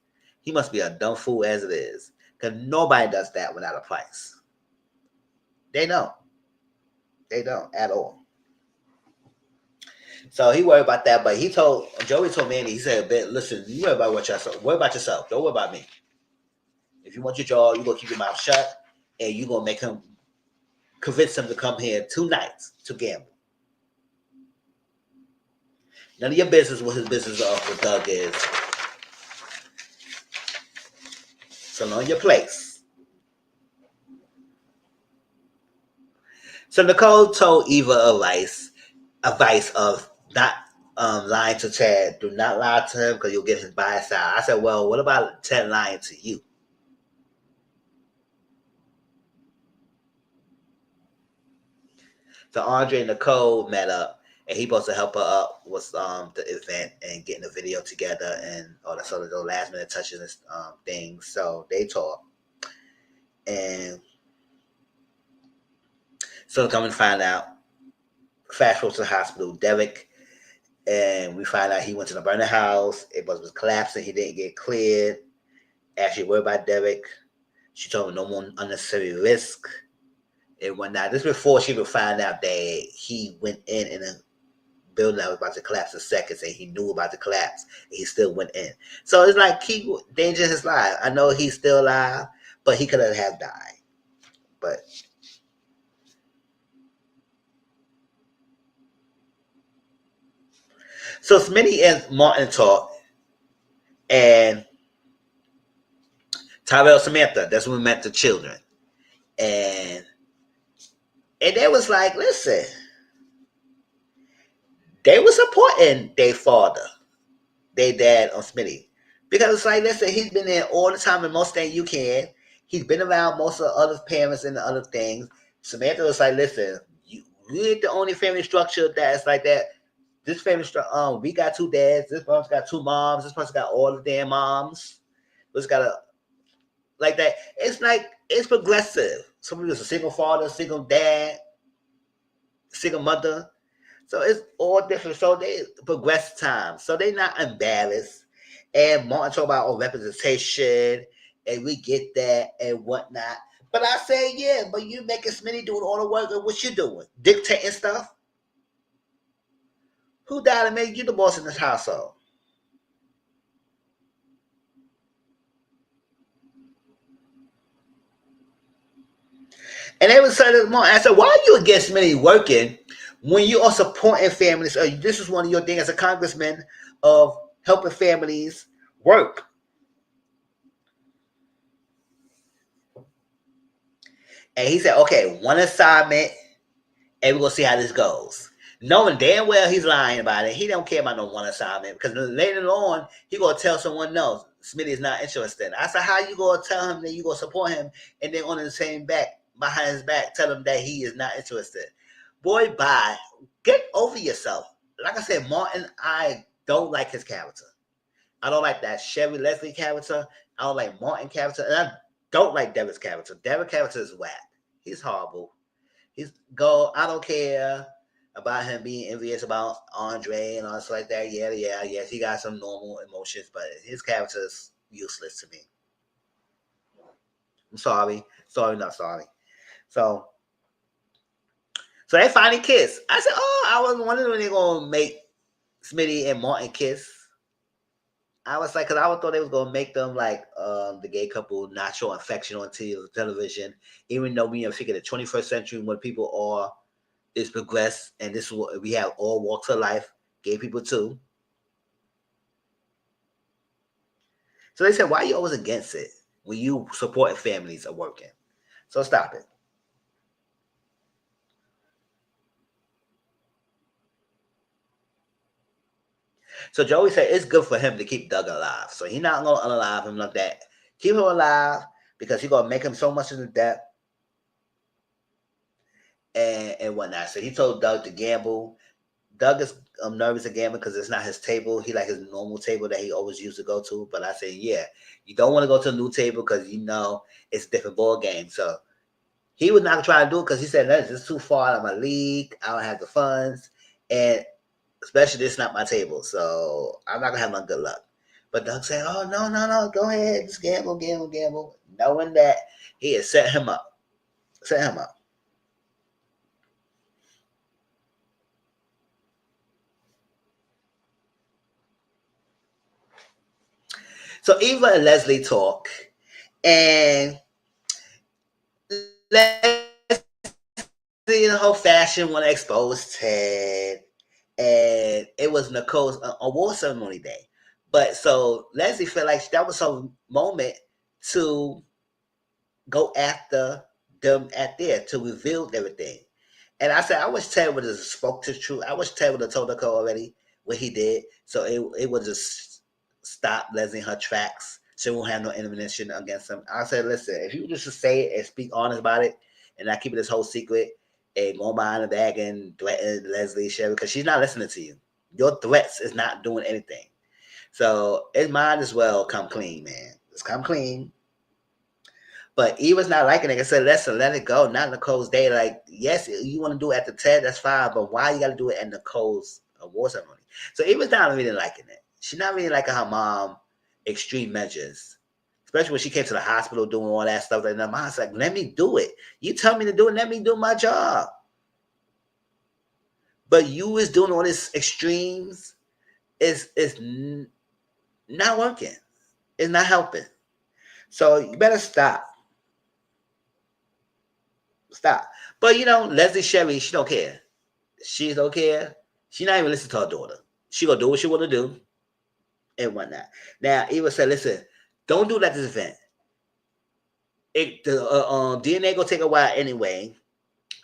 He must be a dumb fool as it is. Because nobody does that without a price. They don't. They don't at all. So he worried about that, but Joey told Mandy, he said, listen, you worry about yourself. Worry about yourself. Don't worry about me. If you want your job, you're gonna keep your mouth shut and you're gonna convince him to come here 2 nights to gamble. None of your business what his business with Doug is. So know your place. So Nicole told Eva advice of not lying to Chad. Do not lie to him because you'll get his bias out. I said, well, what about Ted lying to you? So Andre and Nicole met up, and he supposed to help her up with the event and getting the video together and all the sort of those last minute touches and things. So they talk, and so come and find out. Fast forward to the hospital. Derek And we find out he went to the burner house. It was collapsing. He didn't get cleared. Actually worried about Derek. She told him no more unnecessary risk and whatnot. This before she would find out that he went in a building that was about to collapse in seconds, and he knew about the collapse, and he still went in. So it's like he dangerous his life. I know he's still alive, but he could have died. But so Smitty and Martin talk, and Tyrell Samantha. That's when we met the children, and they was like, listen, they were supporting their father, their dad on Smitty. Because it's like, listen, he's been there all the time and most things you can. He's been around most of the other parents and the other things. Samantha was like, listen, you ain't the only family structure that's like that. This family structure, we got two dads. This person's got two moms. This person got all the damn moms. This got a like that. It's like it's progressive. Somebody was a single father, single dad, single mother. So it's all different. So they progress time. So they're not embarrassed. And Martin talk about representation, and we get that and whatnot. But I say, yeah, but you making Smitty doing all the work, and what you doing? Dictating stuff? Who died and made you the boss in this household? And they would say to Martin, I said, why are you against Smitty working when you are supporting families? This is one of your things as a congressman of helping families work. And he said, okay, one assignment, and we're gonna see how this goes. Knowing damn well he's lying about it. He don't care about no one assignment because later on he gonna tell someone else Smitty is not interested. I said, how you gonna tell him that you gonna support him and then on the same back behind his back tell him that he is not interested? Boy, bye. Get over yourself. Like I said, Martin, I don't like his character. I don't like that Sherry Leslie character. I don't like Martin character, and I don't like Derek's character. Derek's character is whack. He's horrible. He's go. I don't care about him being envious about Andre and all stuff like that. Yeah, yes. He got some normal emotions, but his character is useless to me. I'm sorry, not sorry. So, so they finally kiss. I said, oh, I was wondering when they're gonna make Smitty and Martin kiss. I was like, because I thought they was gonna make them like the gay couple not show affection on television, even though we figure the 21st century when people are is progressed, and this is what we have all walks of life, gay people too. So they said, why are you always against it when you support families are working? So stop it. So Joey said it's good for him to keep Doug alive. So he's not gonna unalive him like that. Keep him alive because he's gonna make him so much into debt and whatnot. So he told Doug to gamble. Doug is nervous to gamble because it's not his table. He like his normal table that he always used to go to. But I said, yeah, you don't want to go to a new table because you know it's a different ball game. So he was not trying to do it because he said that's just too far out of my league. I don't have the funds, and especially this is not my table, so I'm not gonna have no good luck. But Doug said, "Oh no, go ahead, just gamble," knowing that he had set him up. So Eva and Leslie talk, and Leslie in her fashion want to expose Ted, and it was Nicole's award ceremony day. But so Leslie felt like that was her moment to go after them at there to reveal everything. And I said, I wish Ted would have spoke to the truth. I wish Ted would have told Nicole already what he did. So it would just stop Leslie in her tracks. She won't have no ammunition against him. I said, listen, if you just say it and speak honest about it and not keep it this whole secret and go behind the back and threaten Leslie Sherry, because she's not listening to you. Your threats is not doing anything. So it might as well come clean, man. Just come clean. But Eva's not liking it. I said, listen, let it go. Not Nicole's day. Like, yes, you want to do it at the TED, that's fine. But why you got to do it at Nicole's award ceremony. So Eva's not really liking it. She's not really liking her mom extreme measures. Especially when she came to the hospital doing all that stuff. And the mom's like, let me do it. You tell me to do it, let me do my job. But you is doing all this extremes. It's not working. It's not helping. So you better stop. Stop. But Leslie Sherry, she don't care. She don't care. She not even listen to her daughter. She gonna do what she wanna do and whatnot. Now Eva said, listen, don't do that at this event. The DNA gonna take a while anyway.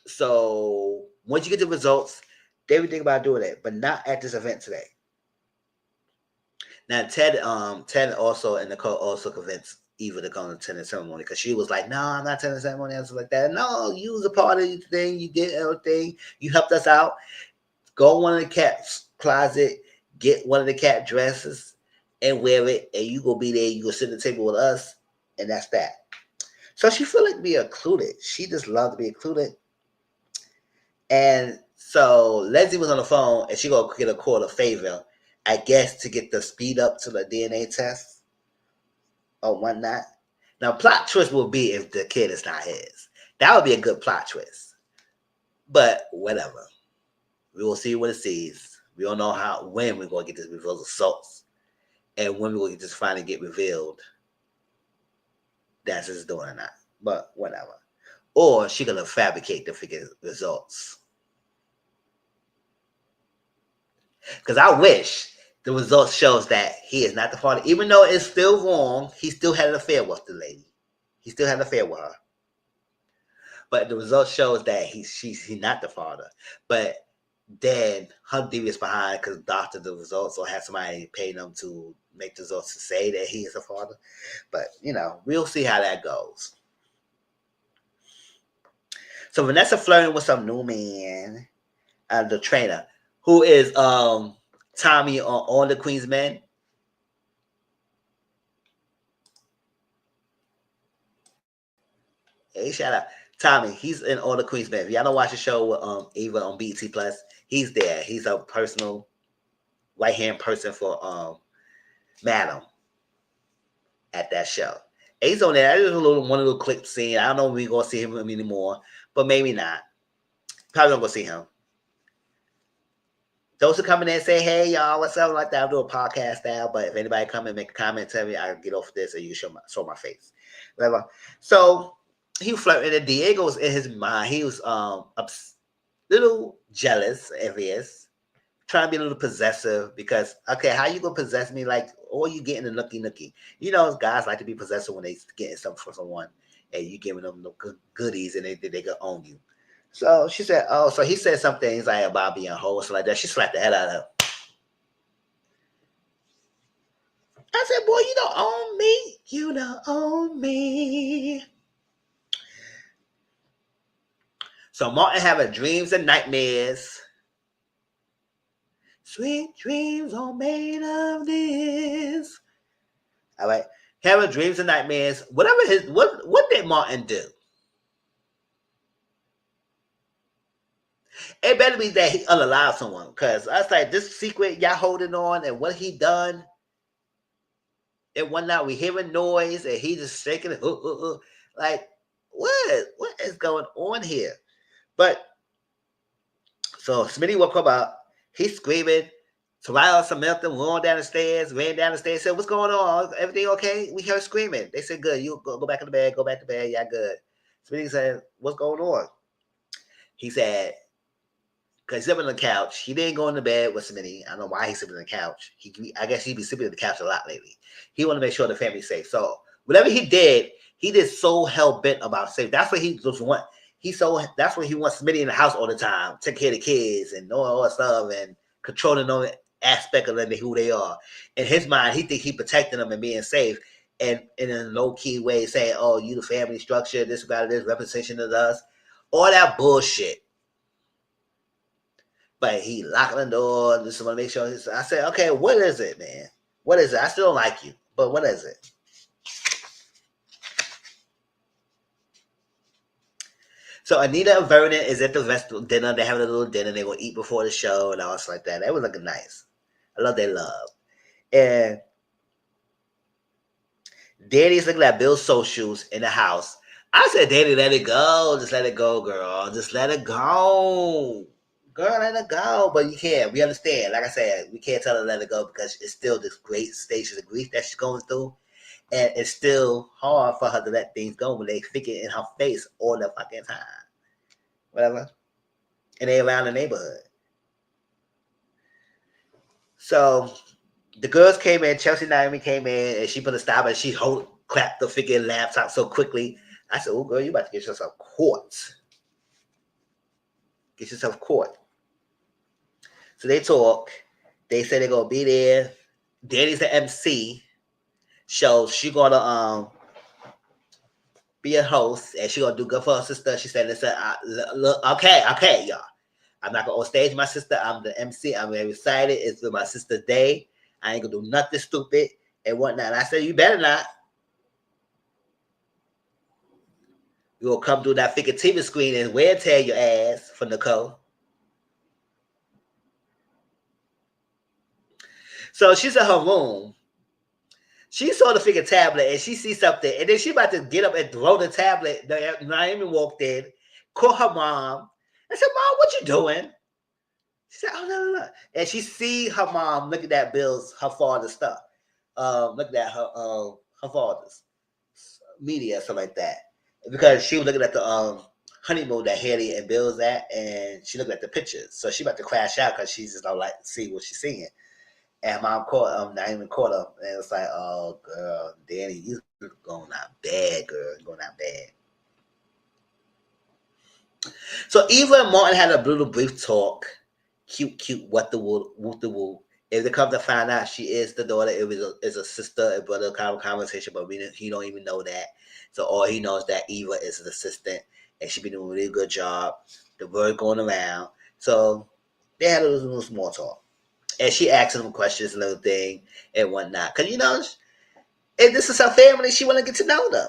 So once you get the results, they would think about doing it, but not at this event today. Now Ted also and Nicole also convinced Eva to come to attend the ceremony because she was like, "No, I'm not attending the ceremony," and stuff like that. No, you was a part of the thing. You did everything. You helped us out. Go in one of the cat's closet, get one of the cat dresses, and wear it, and you go be there. You go sit at the table with us, and that's that. So she feel like be included. She just loved to be included. And so Leslie was on the phone, and she gonna get a call of favor, I guess, to get the speed up to the DNA test or whatnot. Now, plot twist will be if the kid is not his. That would be a good plot twist. But whatever. We will see what it sees. We don't know when we're going to get this results. And when we're going to get this finally get revealed. That's his doing or not. But whatever. Or she going to fabricate the figure results. Because I wish the result shows that he is not the father. Even though it's still wrong, he still had an affair with the lady. He still had an affair with her. But the result shows that he's not the father. But then her devious behind because doctor the results or have somebody pay them to make the results to say that he is a father. But we'll see how that goes. So Vanessa flirting with some new man, the trainer, who is Tommy on All the Queen's Men. Hey, shout out Tommy. He's in All the Queen's Men. If y'all don't watch the show with Eva on BET Plus, he's there. He's a personal right hand person for Madam at that show. And he's on there. There's one little clip scene. I don't know if we're gonna see him anymore, but maybe not. Probably not gonna see him. Those who come in there and say, "Hey y'all, what's up?" like that, I'll do a podcast now. But if anybody come and make a comment, tell me I'll get off this, or you can show my face, whatever. So he was flirting, and Diego's in his mind. He was little jealous, envious, trying to be a little possessive because, okay, how you gonna possess me? Like, all you getting the nookie. Guys like to be possessive when they getting something from someone, and you giving them the goodies, and they can own you. So she said, "Oh," so he said some things like about being a hoe or something like that. She slapped the hell out of him. I said, "Boy, you don't own me. You don't own me." So Martin having dreams and nightmares. Sweet dreams are made of this. All right. Having dreams and nightmares. Whatever what did Martin do? It better be that he unalive someone. Because I was like, this secret y'all holding on and what he done. And one night we hearing noise and he just shaking it. Like, what is going on here? But so Smitty woke up out. He's screaming. Soraya Samantha ran down the stairs, said, "What's going on? Everything okay?" We heard screaming. They said, "Good. You go back to the bed. Go back to bed. Yeah, good." Smitty said, "What's going on?" He said, because he's sleeping on the couch. He didn't go in the bed with Smitty. I don't know why he's sleeping on the couch. I guess he'd be sleeping on the couch a lot lately. He wanted to make sure the family's safe. So whatever he did so hell bent about safe. That's what he just want. That's what he wants Smitty in the house all the time, take care of the kids and all that stuff and controlling all aspect of them, who they are. In his mind, he think he protecting them and being safe, and in a low-key way saying, "Oh, you the family structure, this about this representation of us," all that bullshit. But he locked the door, just want to make sure. I said, "Okay, what is it, man? What is it? I still don't like you, but what is it?" So Anita and Vernon is at the restaurant dinner. They're having a little dinner. They're gonna eat before the show and all stuff like that. That was looking nice. I love their love. And Danny's looking at Bill's socials in the house. I said, Danny, let it go. Just let it go, girl. Just let it go. Girl, let it go. But you can't. We understand. Like I said, we can't tell her to let it go because it's still this great stage of grief that she's going through. And it's still hard for her to let things go when they stick it in her face all the fucking time. Whatever. And they around the neighborhood. So the girls came in, Chelsea Naomi came in, and she put a stop and she clapped the freaking laptop so quickly. I said, oh, girl, you about to get yourself caught. Get yourself caught. So they talk. They say they're going to be there. Danny's the MC. So she going to be a host, and she going to do good for her sister. She said, listen, look, okay, y'all. I'm not going to on stage my sister. I'm the MC. I'm very excited. It's for my sister's day. I ain't going to do nothing stupid and whatnot. And I said, you better not. You gonna come through that freaking TV screen and wear tear your ass for Nicole. So she's in her room. She saw the freaking tablet and she sees something. And then she about to get up and throw the tablet. Naomi walked in, called her mom. I said, Mom, what you doing? She said, oh, no. And she see her mom looking at her father's stuff. Looking at her father's media, something like that. Because she was looking at the honeymoon that Haley and Bill's at, and she looked at the pictures. So she about to crash out because she just don't like to see what she's seeing. And mom caught Naomi caught her, and it was like, oh girl, Danny, you going out bad, girl. You're going out bad. So Eva and Martin had a little brief talk. Cute, what the whoop. If they come to find out she is the daughter, it's a sister and brother kind of conversation, but he don't even know that. So all he knows that Eva is an assistant and she been doing a really good job. The word going around. So they had a little small talk. And she asked them questions and everything and whatnot. Because, if this is her family, she want to get to know them.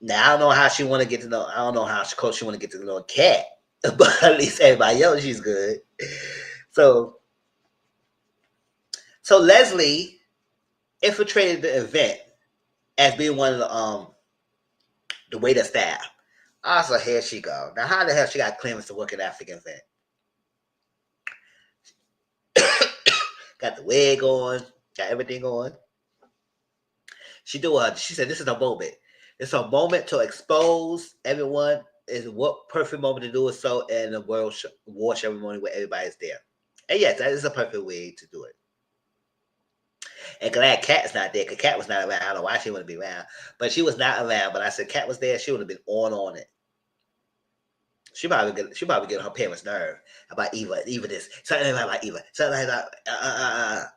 Now, I don't know how she want to get to know. I don't know how close she want to get to know a cat. But at least everybody else, she's good. So Leslie infiltrated the event as being one of the waiter staff. Also, here she go. Now, how the hell she got clearance to work at African event? Got the wig on, got everything on. She said this is a moment. It's a moment to expose everyone. Is what perfect moment to do it so, and the world war ceremony where everybody's there. And yes, that is a perfect way to do it. And glad Kat's not there, because Kat was not around. I don't know why she wouldn't be around, but she was not around. But I said Kat was there, she would have been on it. She probably get her parents' nerve about Eva this, something about Eva, something like that.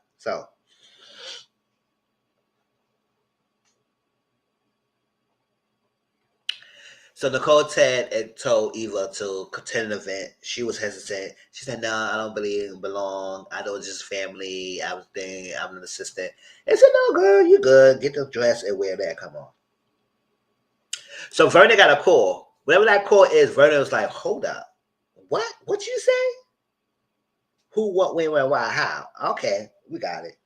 So Nicole told Eva to attend an event. She was hesitant. She said, "No, I don't belong. I know it's just family. I'm an assistant." And said, "No, girl, you good. Get the dress and wear that. Come on." So Vernon got a call. Whatever that call is, Vernon was like, "Hold up, what? What you say? Who? What? When? Where? Why? How? Okay, we got it."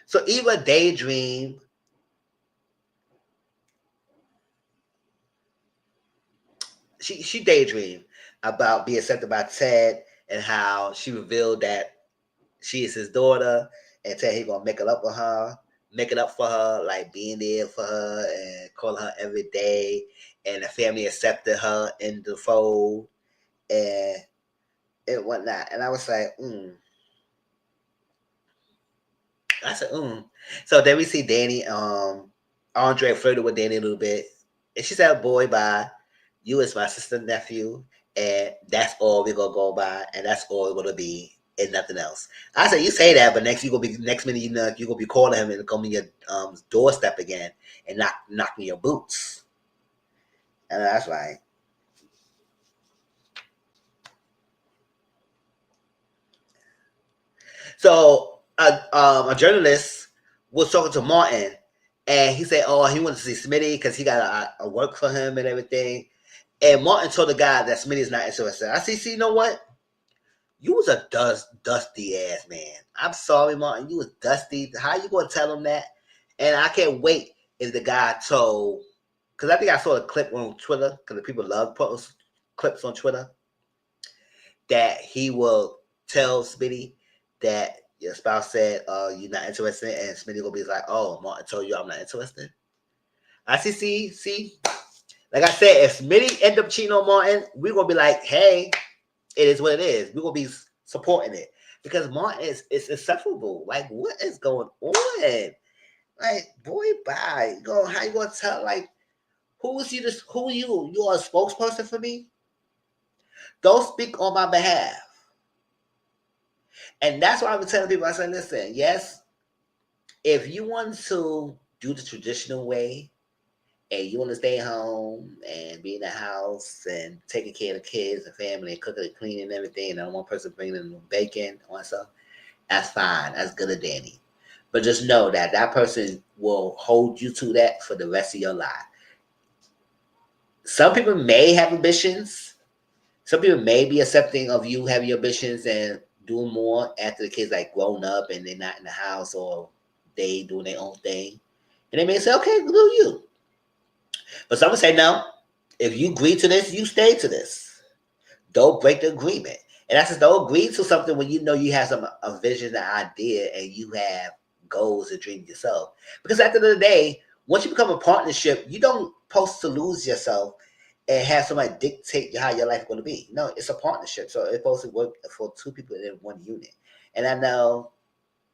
So Eva daydreamed. She daydreamed about being accepted by Ted and how she revealed that she is his daughter, and Ted he gonna make it up for her, like being there for her and calling her every day, and the family accepted her in the fold and whatnot. And I was like, I said, So then we see Danny, Andre flirted with Danny a little bit, and she said, "Boy, bye. You is my sister nephew, and that's all we're gonna go by, and that's all we're gonna be, and nothing else." I said, "You say that, but next minute you're gonna be calling him and coming your doorstep again and knocking your boots." And that's right. So a journalist was talking to Martin, And he said, oh, he wanted to see Smitty because he got a work for him and everything. And Martin told the guy that Smitty's not interested. I see, you know what? You was a dusty ass man. I'm sorry, Martin. You was dusty. How you gonna tell him that? And I can't wait if the guy told, because I think I saw a clip on Twitter, because the people love post clips on Twitter, that he will tell Smitty that your spouse said, you're not interested, and Smitty will be like, oh, Martin told you I'm not interested. I see. Like I said, if Smitty end up cheating on Martin, we're gonna be like, hey, it is what it is. We're gonna be supporting it because Martin is insufferable. Like, what is going on? Like, boy, bye. How you gonna tell? Like, who is you? Who are you? You are a spokesperson for me. Don't speak on my behalf. And that's why I've been telling people. I said, listen, yes, if you want to do the traditional way, and you want to stay home and be in the house and taking care of the kids and family and cooking and cleaning and everything, and one person bringing in bacon or stuff, that's fine. That's good and dandy. But just know that that person will hold you to that for the rest of your life. Some people may have ambitions. Some people may be accepting of you having your ambitions and doing more after the kids like grown up and they're not in the house or they doing their own thing. And they may say, okay, do you. But some will say, no, if you agree to this, you stay to this. Don't break the agreement. And that's just don't agree to something when you know you have a vision, an idea, and you have goals and dreams yourself. Because at the end of the day, once you become a partnership, you don't supposed to lose yourself and have somebody dictate how your life is going to be. No, it's a partnership. So it's supposed to work for two people in one unit. And I know,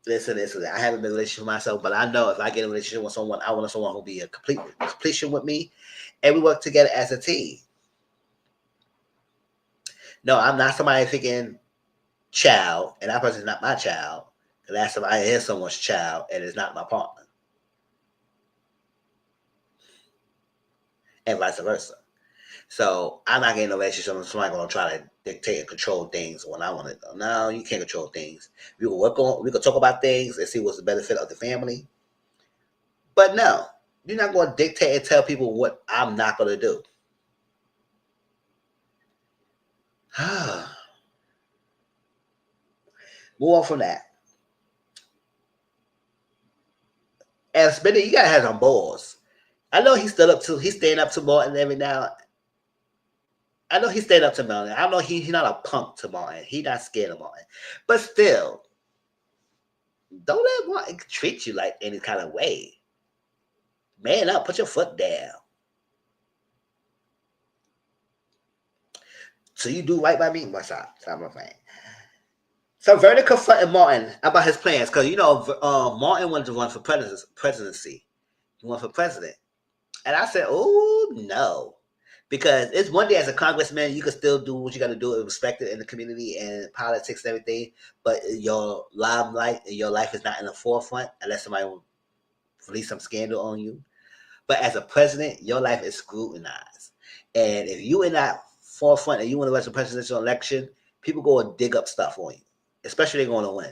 listen, I haven't been in a relationship with myself, but I know if I get in a relationship with someone, I want someone who will be a completion with me, and we work together as a team. No, I'm not somebody thinking child, and that person's not my child, and that's somebody is someone's child, and it's not my partner, and vice versa. So I'm not getting in a relationship with somebody going to try to dictate and control things when I want to. No, you can't control things. We can talk about things and see what's the benefit of the family. But no, you're not going to dictate and tell people what I'm not going to do. Move on from that. And Smitty, you gotta have some balls. I know he's staying up to Martin every now. I know he's staying up to Martin. I know he's not a punk to Martin. He's not scared of Martin. But still, don't let Martin treat you like any kind of way. Man up, put your foot down. So you do right by me, what's up? I'm a fan. So Vernon confronted Martin about his plans because Martin wanted to run for presidency. He went for president, and I said, "Oh no," because it's one day as a congressman you can still do what you got to do and respected in the community and politics and everything, but your limelight and your life is not in the forefront unless somebody will release some scandal on you. But as a president, your life is scrutinized, and if you in that forefront and you want to run a presidential election, people go and dig up stuff on you. Especially they're going to win.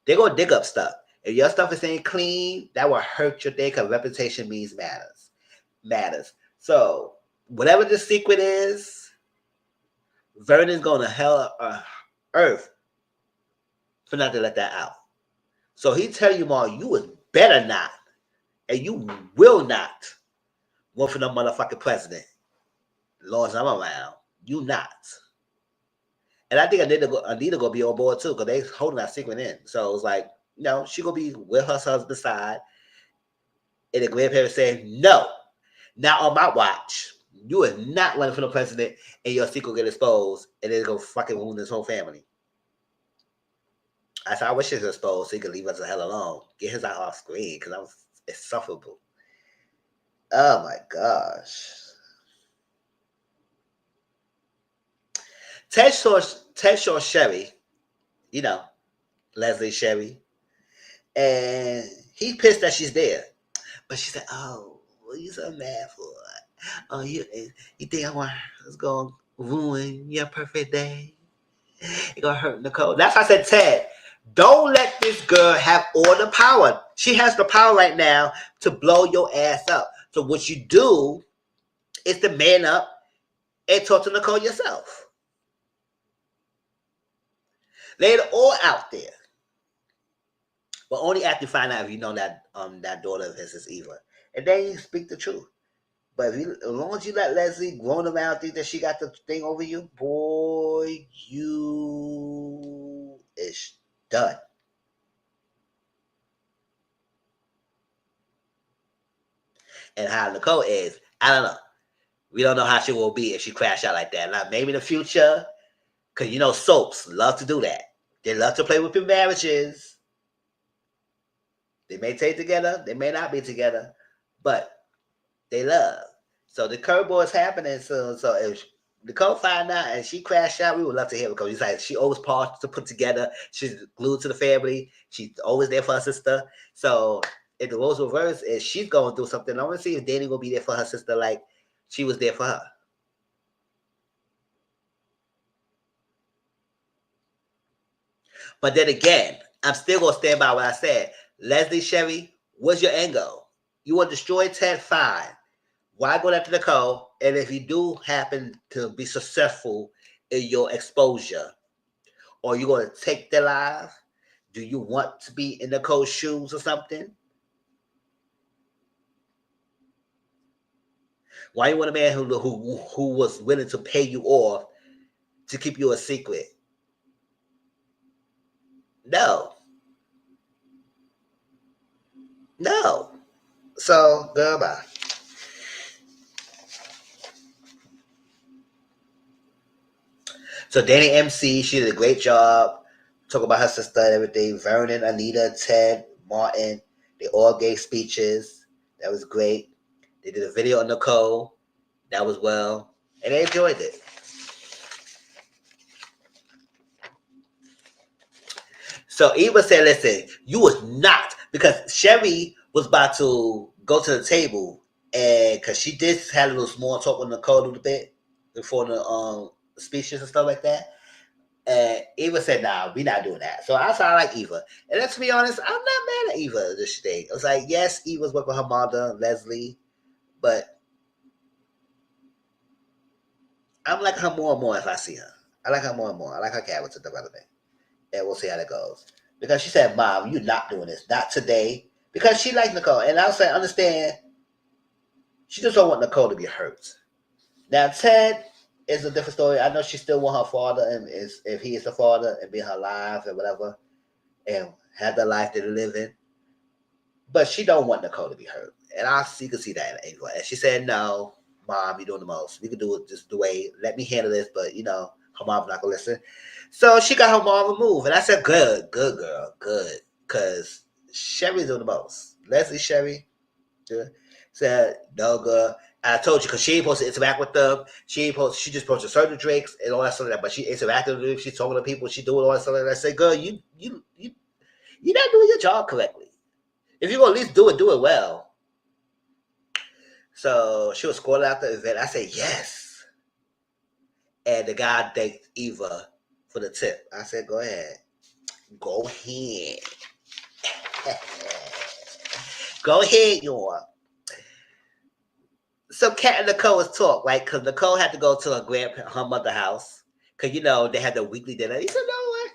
They're going to dig up stuff. If your stuff is ain't clean, that will hurt your day because reputation means matters. So whatever the secret is, Vernon's going to hell earth for not to let that out. So he tell you, Ma, you was better not, and you will not run for no motherfucking president. As long as I'm around, you not. And I think Anita gonna be on board too, because they holding that secret in. So it's like, she gonna be with her husband side. And the grandparents say, no, not on my watch. You are not running for the president, and your secret get exposed, and then go fucking wound his whole family. I said, I wish he was exposed so he could leave us the hell alone. Get his out off screen, because it's insufferable. Oh my gosh. Ted saw Sherry, Leslie Sherry, and he pissed that she's there. But she said, oh, what are you so mad for? Oh, you think it's going to ruin your perfect day? It's going to hurt Nicole. That's why I said, Ted, Don't let this girl have all the power. She has the power right now to blow your ass up. So what you do is to man up and talk to Nicole yourself. Lay it all out there. But only after you find out if you know that that daughter of his is evil. And then you speak the truth. But as long as you let Leslie groan around think that she got the thing over you, boy, you is done. And how Nicole is, I don't know. We don't know how she will be if she crash out like that. Now, maybe in the future, because you know soaps love to do that. They love to play with your marriages. They may stay together, they may not be together, but they love. So the curveball is happening soon. So if Nicole find out and she crashed out, we would love to hear it because he's like she always parts to put together. She's glued to the family. She's always there for her sister. So if the roles reverse, if she's going through something, I want to see if Danny will be there for her sister like she was there for her. But then again, I'm still gonna stand by what I said. Leslie Sherry, what's your end goal? You want to destroy Ted? Fine. Why go after Nicole? And if you do happen to be successful in your exposure, or you're going to take their lives, do you want to be in Nicole's shoes or something? Why you want a man who was willing to pay you off to keep you a secret? No. No. So, goodbye. So Danny MC, she did a great job. Talk about her sister and everything. Vernon, Anita, Ted, Martin, they all gave speeches. That was great. They did a video on Nicole. That was well. And they enjoyed it. So Eva said, listen, you was not, because Sherry was about to go to the table, and because she did have a little small talk with Nicole a little bit before the speeches and stuff like that. And Eva said, nah, we not doing that. So I sound like Eva. And let's be honest, I'm not mad at Eva this thing. I was like, yes, Eva's working with her mother, Leslie, but I'm like her more and more if I see her. I like her more and more. I like her character development. And we'll see how that goes. Because she said, Mom, you're not doing this. Not today. Because she likes Nicole. And I was like, understand, she just don't want Nicole to be hurt. Now, Ted is a different story. I know she still want her father, and if he is the father, and be her life and whatever, and have the life that they live in. But she don't want Nicole to be hurt. And you can see that anyway. And she said, no, Mom, you're doing the most. We can do it just the way, let me handle this, but her mom's not gonna listen. So she got her mom removed. And I said, good girl, good. Because Sherry's doing the most. Leslie Sherry said, no, girl. I told you, because she ain't supposed to interact with them. She just supposed to serve the drinks and all that stuff like that. But she interacted with them. She's talking to people. She doing all that stuff like that. I said, girl, you're not doing your job correctly. If you're going to at least do it well. So she was scored out the event. I said, yes. And the guy thanked Eva for the tip. I said, go ahead. Go ahead. Go ahead, y'all. So Kat and Nicole was talk, right? Because Nicole had to go to her mother's house. Because, they had the weekly dinner. He said, no, what?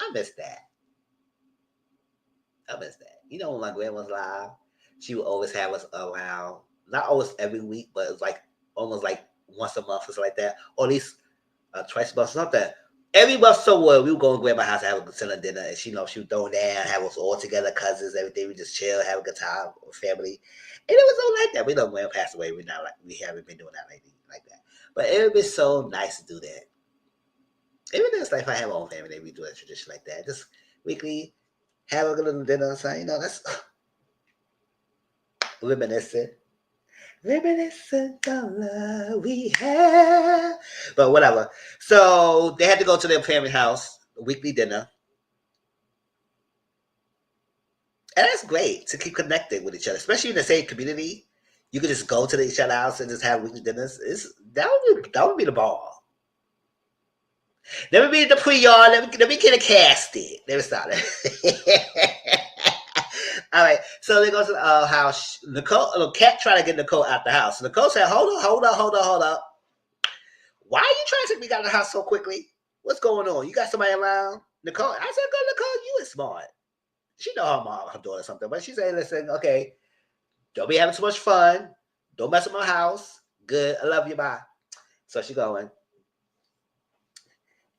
I miss that. When my grandma was alive, she would always have us around. Not always every week, but it was like almost like once a month or something like that. Or at least twice a month or something. Every month somewhere, we would go to grandma's house and have a good dinner. And she would throw down, have us all together, cousins, everything. We just chill, have a good time with family. And it was all like that. We know grandma passed away. We haven't been doing that lately like that. But it would be so nice to do that. Even if I have my own family, we do a tradition like that. Just weekly, have a good little dinner. So, that's reminiscent. Reminiscent of love we have. But whatever. So they had to go to their family house, weekly dinner. And that's great to keep connected with each other, especially in the same community. You could just go to each other's house and just have weekly dinners. That would be the ball. Let me be the pre-yard. Let me get a casted. Let me start it. All right. So they go to the house. Nicole, Cat tried to get Nicole out the house. Nicole said, hold up. Why are you trying to take me out of the house so quickly? What's going on? You got somebody around? Nicole, I said, go, Nicole, you is smart. She know her mom, her daughter, something. But she said, listen, okay, don't be having too much fun. Don't mess with my house. Good. I love you. Bye. So she going.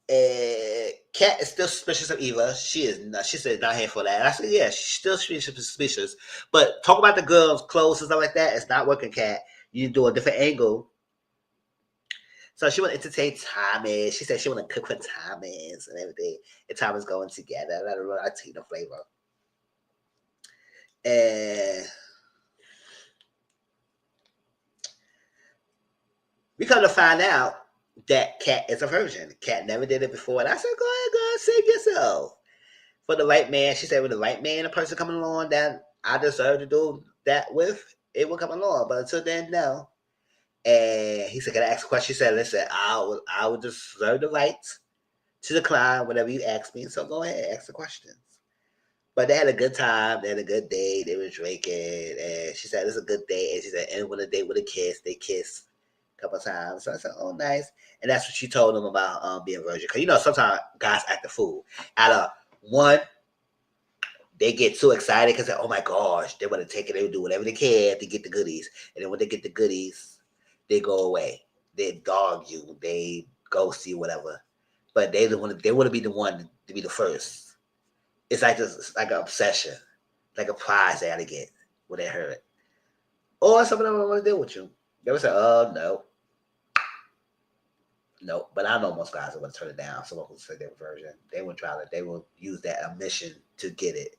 Kat is still suspicious of Eva. She is not. She said not here for that. And I said, yeah, she's still suspicious. But talk about the girls' clothes and stuff like that. It's not working, Kat. You do a different angle. So she want to entertain Thomas. She said she want to cook for Thomas and everything. And Thomas going together. Let her run our Tina flavor. And we come to find out that Kat is a virgin. Kat never did it before. And I said, go ahead, girl, save yourself. For the right man, she said, with the right man, a person coming along that I deserve to do that with, it will come along. But until then, no. And he said, can I ask a question? She said, listen, I would deserve the right to decline whatever you ask me. So go ahead, ask the questions. But they had a good time. They had a good day. They were drinking. And she said, it's a good day. And she said, end with a date with a kiss. They kissed a couple of times. So I said, oh, nice. And that's what she told him about being virgin. Because, sometimes guys act a fool. Out of one, they get so excited because, oh, my gosh, they want to take it. They will do whatever they can to get the goodies. And then when they get the goodies, they go away. They dog you. They ghost you, whatever. But they want to be the one to be the first. It's like an obsession, like a prize they got to get when they heard it. Or some of them don't want to deal with you. They would say, oh, no. No, but I know most guys would turn it down. Someone who say their version, they would try to. They will use that omission to get it.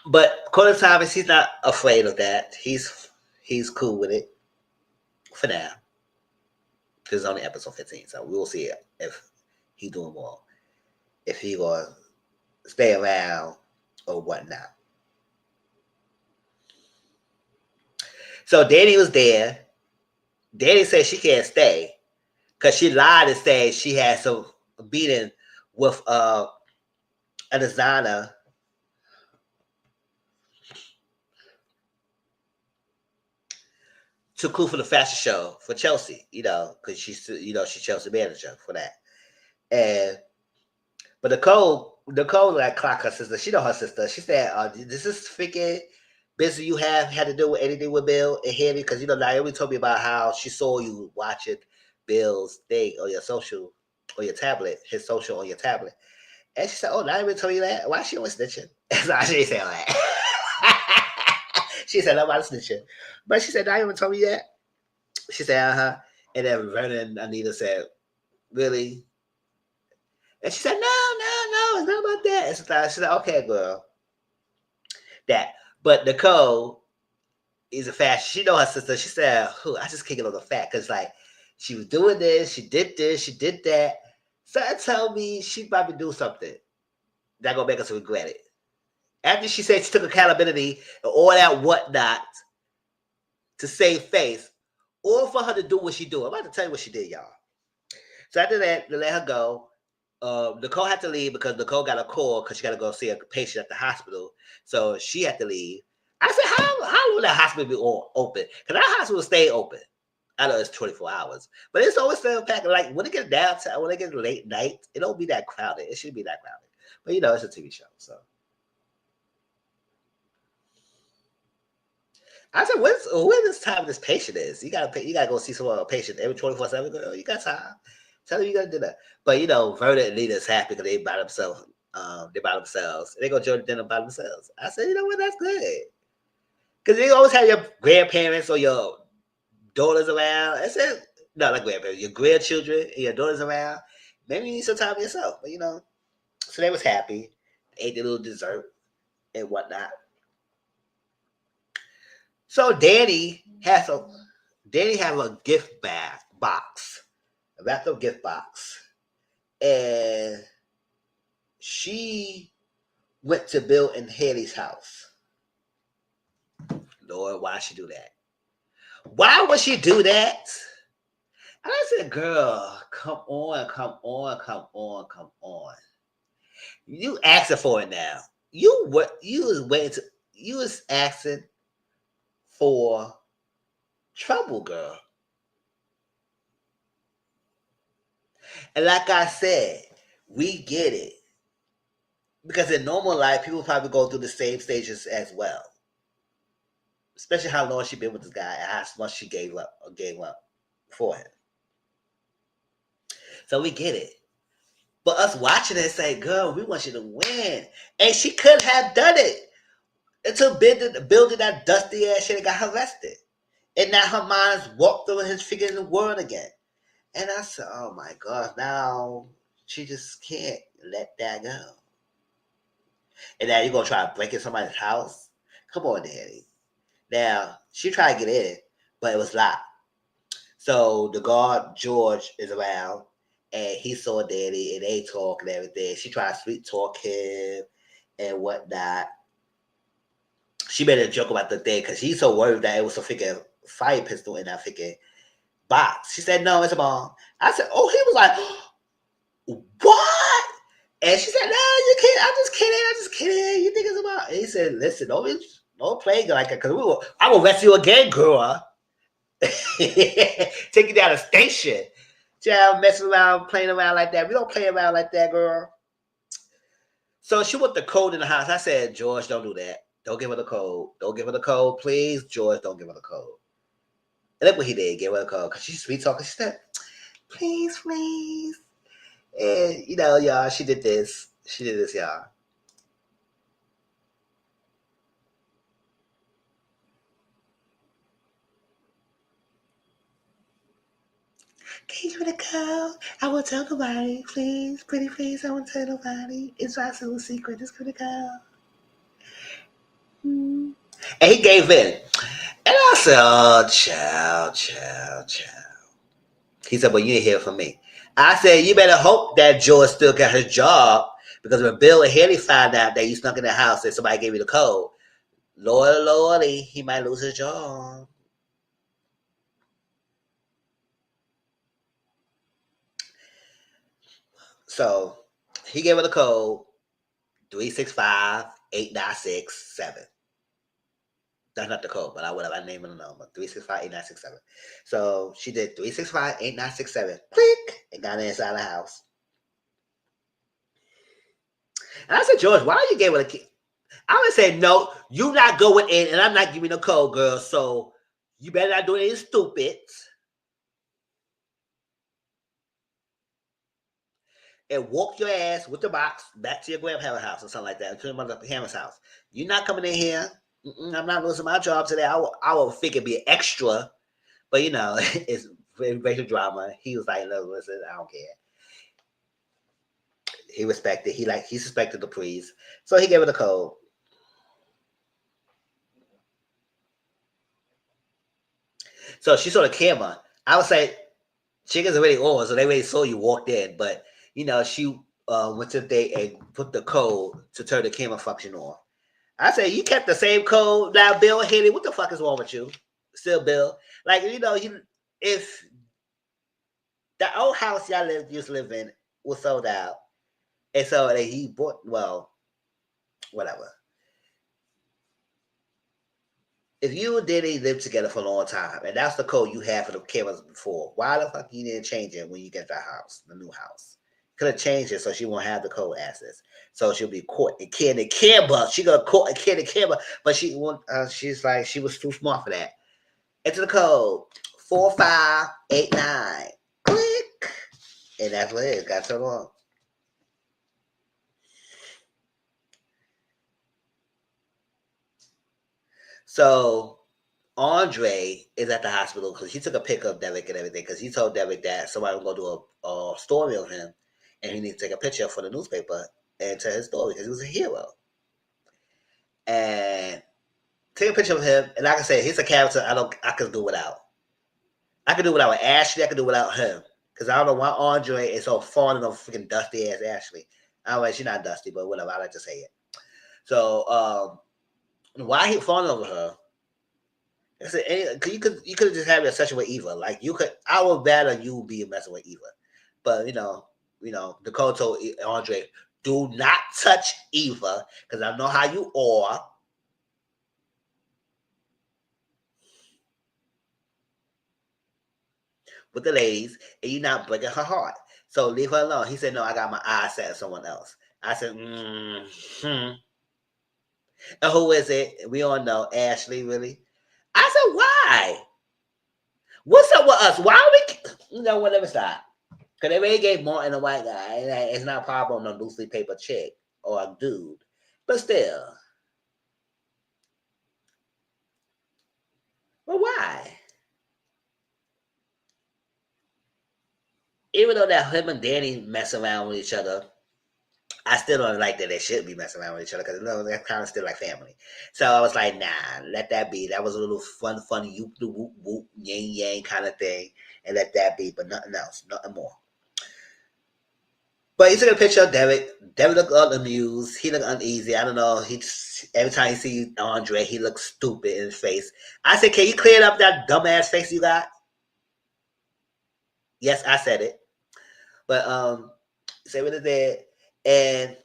But according to Thomas, he's not afraid of that. He's cool with it for now. This is only episode 15, so we will see if he's doing more. If he will stay around or whatnot. So Danny was there. Danny said she can't stay because she lied and said she had some beating with a designer. To cool for the fashion show for Chelsea, because she's Chelsea manager for that. But Nicole like clock her sister. She know her sister. She said, "Does this freaking business you had to do with anything with Bill and Henry?" Because Naomi told me about how she saw you watching Bill's thing on your social, or your tablet, his social on your tablet, and she said, "Oh, Naomi told you that? Why she always snitching?" So she said that. She said, "Nobody snitching," but she said, "Naomi told me that." She said, "Uh huh." And then Vernon and Anita said, "Really?" And she said, no, it's not about that. And she said, okay, girl. That. But Nicole is a fashion. She know her sister. She said, I just can't get on the fact. Because, she was doing this, she did that. So that tell me she probably do something that going to make us regret it. After she said she took accountability and all that whatnot to save face, or for her to do what she do. I'm about to tell you what she did, y'all. So after that, they let her go. Nicole had to leave because Nicole got a call because she got to go see a patient at the hospital. So she had to leave. I said, how will that hospital be all open? Because that hospital stay open. I know it's 24 hours, but it's always still packed. Like when it gets downtown, when it gets late night, it don't be that crowded. It shouldn't be that crowded. But it's a TV show, so. I said, when this time this patient is? You gotta go see some patient every 24/7. Girl, you got time. Tell them you gotta do that. But Verda and Nita's happy because they by themselves. They go join dinner by themselves. I said, what? That's good. Because you always have your grandparents or your daughters around. I said, no, not grandparents, your grandchildren and your daughters around. Maybe you need some time for yourself. But so they was happy. They ate their little dessert and whatnot. So Danny have a gift box, a wrapped up gift box, and she went to Bill and Haley's house. Lord, why she do that? Why would she do that? And I said, girl, come on, come on, come on, come on. You asking for it now. You was waiting to, you was asking for trouble, girl. And like I said, we get it. Because in normal life, people probably go through the same stages as well. Especially how long she been with this guy and how much she gave up for him. So we get it. But us watching it say, girl, we want you to win. And she could have done it until building that dusty ass shit and got her arrested. And now her mind's walked through his figure in the world again. And I said, oh my gosh, now she just can't let that go. And now you're going to try to break in somebody's house? Come on, Daddy. Now, she tried to get in, but it was locked. So the guard, George, is around, and he saw Daddy, and they talk and everything. She tried to sweet talk him and whatnot. She made a joke about the thing because he's so worried that it was a freaking fire pistol in that freaking box. She said, no, it's a bomb. I said, oh, he was like, what? And she said, no, you can't. I'm just kidding. You think it's a bomb? And he said, listen, don't play like that because I will arrest you again, girl. Take you down the station. Child, messing around, playing around like that. We don't play around like that, girl. So she put the code in the house. I said, George, don't do that. Don't give her the code. Don't give her the code, please. George, don't give her the code. And look what he did. Give her the code. Because she's sweet talking. She said, please. And, y'all, she did this. Y'all. Can you give me the code? I won't tell nobody. Please. Pretty please. I won't tell nobody. It's my little secret. Just give me the code. And he gave in. And I said, oh, child. He said, well, you didn't hear from me. I said, you better hope that George still got his job because when Bill and Haley found out that you snuck in the house and somebody gave you the code, Lordy, he might lose his job. So he gave her the code 365-8967. That's not the code, but I name it the number 365-8967. So she did 365-8967. Click and got inside the house. And I said, George, why you gave her the key? I would say, no, you not going in, and I'm not giving the code, girl. So you better not do anything stupid. And walk your ass with the box back to your grandparents' house or something like that, to your mother parents' house. You're not coming in here. I'm not losing my job today. I will figure be extra, but it's racial drama. He was like, no, listen, I don't care. He respected. He suspected the police, so he gave her the code. So she saw the camera. I would say chicken's already on, so they already saw you walked in. But she went to the day and put the code to turn the camera function on. I say you kept the same code. Now Bill hit it. What the fuck is wrong with you? Still Bill. Like, if the old house y'all used to live in was sold out, and so he bought, well, whatever. If you and Danny lived together for a long time, and that's the code you had for the cameras before, why the fuck you didn't change it when you get that house, the new house? Could have changed it so she won't have the code access. So she'll be caught in camera. She got caught in camera, but she's like, she was too smart for that. Enter the code 4589. Click. And that's what it is. Got so long. So Andre is at the hospital because he took a pic of Derek and everything because he told Derek that somebody was going to do a story on him and he needs to take a picture for the newspaper and tell his story because he was a hero. And take a picture of him, and like I said, he's a character I can do without. I can do without Ashley. I can do without him because I don't know why Andre is so fond of freaking dusty ass Ashley. I don't know, she's not dusty, but whatever. I like to say it. So why he falling over her? I said, you could just have a session with Eva. Like you could, I would rather you be messing with Eva. But Nicole told Andre, do not touch Eva because I know how you are. With the ladies, and you're not breaking her heart. So leave her alone. He said, no, I got my eyes set on someone else. I said, hmm. And who is it? We all know Ashley, really. I said, why? What's up with us? Why are we? What? Let me stop. Because they already gave Martin a white guy. And it's not a problem on a loosely paper chick or a dude. But still. Well, why? Even though that him and Danny mess around with each other, I still don't like that they should be messing around with each other because they're kind of still like family. So I was like, nah, let that be. That was a little fun, yoop the whoop whoop, yang yang kind of thing, and let that be, but nothing else, nothing more. But he took a picture of Derek. Derek looked amused. He looked uneasy. I don't know. Every time he see Andre, he looks stupid in his face. I said, can you clear up that dumbass face you got? Yes, I said it. But say what it did, and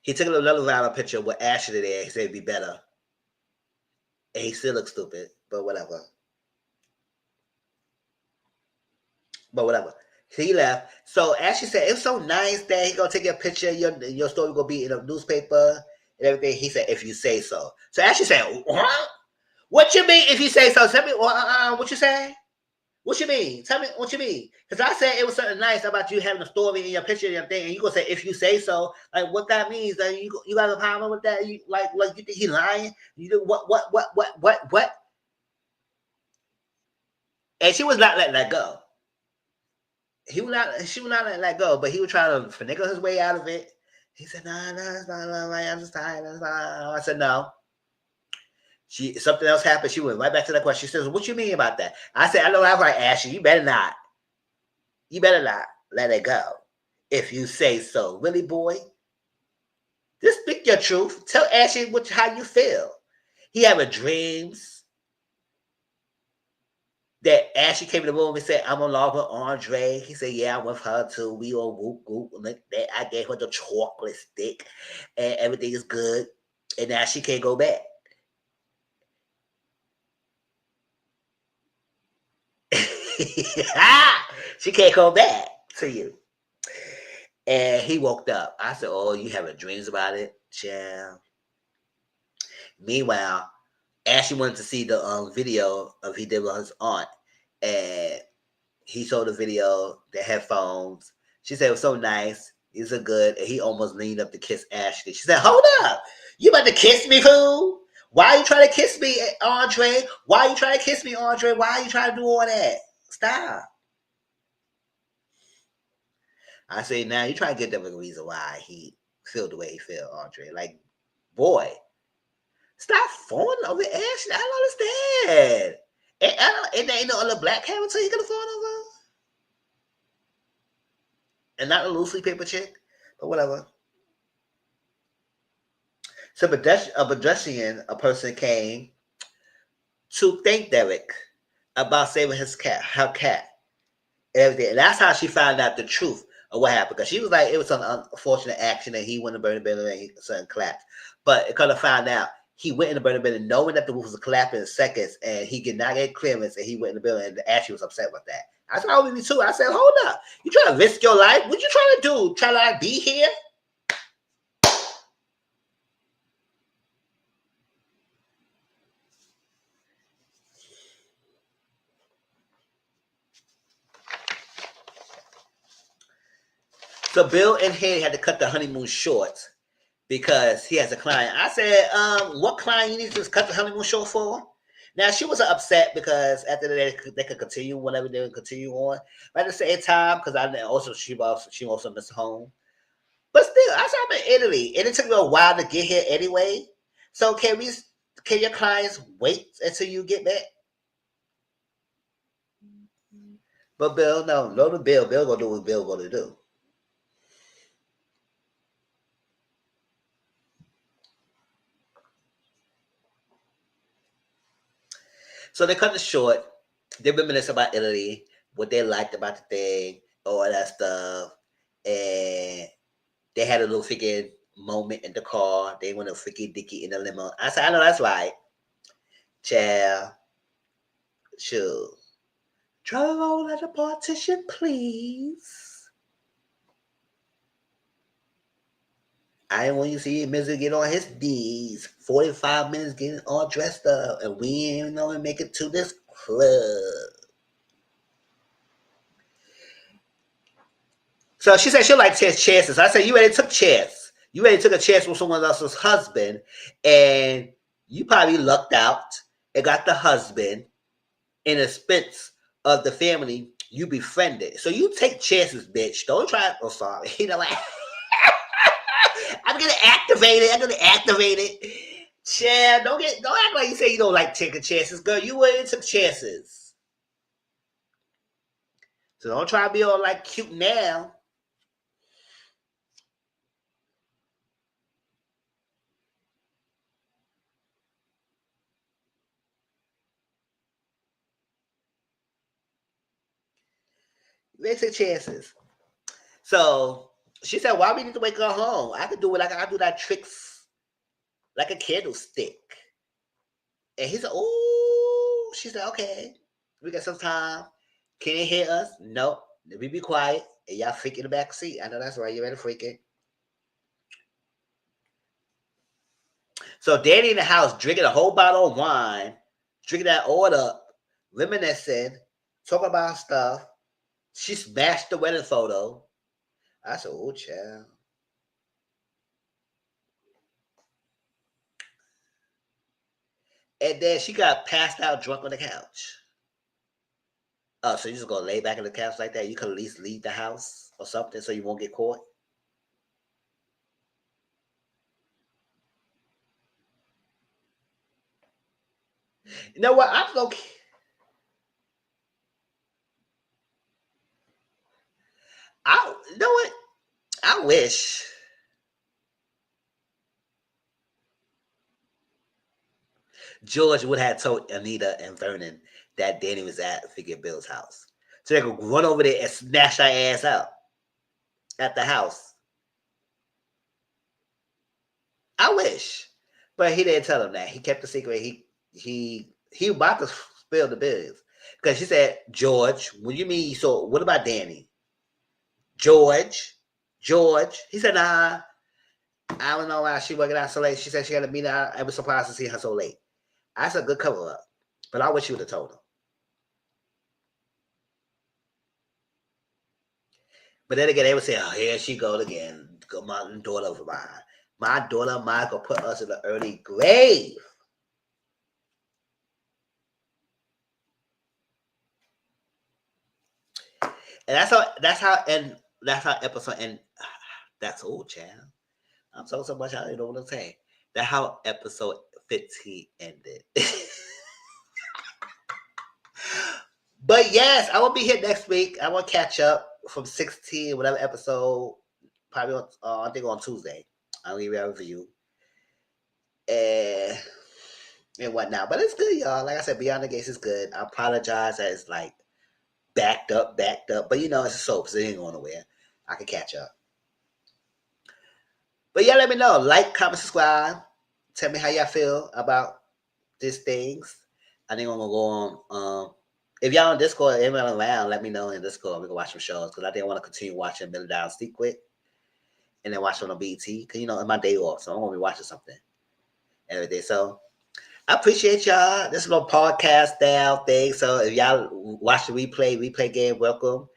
he took another round of picture with Ashley there. He said it'd be better. And he still looks stupid, but whatever. But whatever. He left. So Ashley said it's so nice that he gonna take a picture. Your story gonna be in a newspaper and everything. He said if you say so. So Ashley said, what? What you mean if you say so? Tell me what you say. What you mean? Tell me what you mean. Because I said it was something nice about you having a story in your picture and your thing, and you gonna say if you say so. Like what that means? Like you got a problem with that? You like you think he lying? You do what? And she was not letting that go. She was not letting that go, but he was trying to finagle his way out of it. He said, "No, it's not. I'm just tired. I said, "No." Something else happened. She went right back to that question. She says, "What you mean about that?" I said, "I know that's right, Ashley. You better not. You better not let it go. If you say so, really, boy. Just speak your truth. Tell Ashley how you feel. He having dreams." That Ashley came in the room and said, I'm in love with Andre. He said, yeah, I'm with her too. We all whoop whoop. Like that. I gave her the chocolate stick and everything is good. And now she can't go back. She can't go back to you. And he woke up. I said, oh, you having dreams about it? Yeah. Meanwhile, Ashley wanted to see the video of he did with his aunt. And he showed the video, the headphones. She said it was so nice. These are good. And he almost leaned up to kiss Ashley. She said, hold up. You about to kiss me, fool? Why are you trying to kiss me, Andre? Why are you trying to kiss me, Andre? Why are you trying to do all that? Stop. I say, now you try to get them a reason why he feel the way he feel, Andre. Like, boy, stop falling over Ashley. I don't understand. And there ain't no other black character he could have fallen over? And not a loosely paper chick, but whatever. So a pedestrian, a person came to thank Derek about saving her cat, and everything. And that's how she found out the truth of what happened. Because she was like, it was an unfortunate action, and he went to burn the building and something collapsed. But it kind of found out he went in the burning building knowing that the roof was collapsing in seconds, and he did not get clearance, and he went in the building, and Ashley was upset with that. I thought with me too. I said, hold up, you trying to risk your life? What you trying to do? Try to like be here? So Bill and Haley had to cut the honeymoon short because he has a client. I said, what client you need to cut the honeymoon short for? Now she was upset because after they could continue whatever they would continue on. But at the same time, because I also she also missed home. But still, I said I'm in Italy, and it took me a while to get here anyway. So can your clients wait until you get back? But Bill, no to Bill. Bill gonna do what Bill gonna do. So they cut it short. They reminisce about Italy, what they liked about the thing, all that stuff. And they had a little freaking moment in the car. They went a freaking dicky in the limo. I said, I know that's right. Child. Sure. Try to roll at the partition, please. I didn't want you to see Mizzle get on his knees. 45 minutes getting all dressed up. And we ain't gonna make it to this club. So she said she'll like take chances. I said, you already took a chance. You already took a chance with someone else's husband. And you probably lucked out and got the husband in expense of the family you befriended. So you take chances, bitch. Don't try. Oh, sorry. You know, like, I'm gonna activate it. Chad, don't act like you say you don't like taking chances, girl. You already took chances. So don't try to be all like cute now. They took chances. So she said, why we need to wake her home? I could do it like I do that tricks like a candlestick. And he said, oh, she said, okay, we got some time. Can you hear us? Nope. Let me be quiet. And y'all freak in the back seat. I know that's right. You ready to freak it? So Danny in the house drinking a whole bottle of wine, drinking that all up, reminiscing, talking about stuff. She smashed the wedding photo. I said, oh, child. And then she got passed out drunk on the couch. Oh, so you just gonna lay back on the couch like that? You could at least leave the house or something so you won't get caught. You know what? I'm okay. You know what? I wish. George would have told Anita and Vernon that Danny was at Figure Bill's house. So they could run over there and snatch her ass out at the house. I wish. But he didn't tell them that. He kept the secret. He about to spill the beans. Because she said, George, what do you mean? So what about Danny? George. He said, nah. I don't know why she working out so late. She said she had to meet out. I was surprised to see her so late. That's a good cover up. But I wish you would have told him. But then again, they would say, oh, here she goes again. My daughter of mine. My daughter might go put us in the early grave. And that's how episode end. That's old, child. I'm talking so much I don't know what to say. That's how episode 15 ended. But yes, I will be here next week. I will catch up from 16, whatever episode, probably on, I think on Tuesday. I'll give you a review. And whatnot. But it's good, y'all. Like I said, Beyond the Gates is good. I apologize that it's like backed up. But you know, it's a soap, so it ain't going nowhere. I can catch up. But yeah, let me know. Like, comment, subscribe. Tell me how y'all feel about these things. I think I'm going to go on. If y'all on Discord, email around, let me know in Discord. We can watch some shows. Because I think I want to continue watching Million Dollar Secret. And then watch it on BT. Because, you know, it's my day off. So I'm going to be watching something every day. So I appreciate y'all. This is a little podcast style thing. So if y'all watch the replay game, welcome.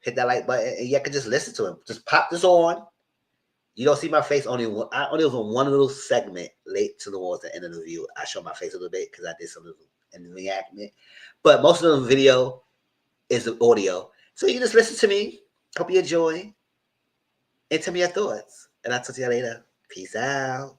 Hit that like button. And y'all can just listen to it. Just pop this on. You don't see my face I only was on one little segment late towards the end of the review. I show my face a little bit because I did some little in the reactment. But most of the video is the audio. So you just listen to me. Hope you enjoy. And tell me your thoughts. And I'll talk to you later. Peace out.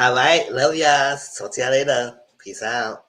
All right. Love y'all. Talk to y'all later. Peace out.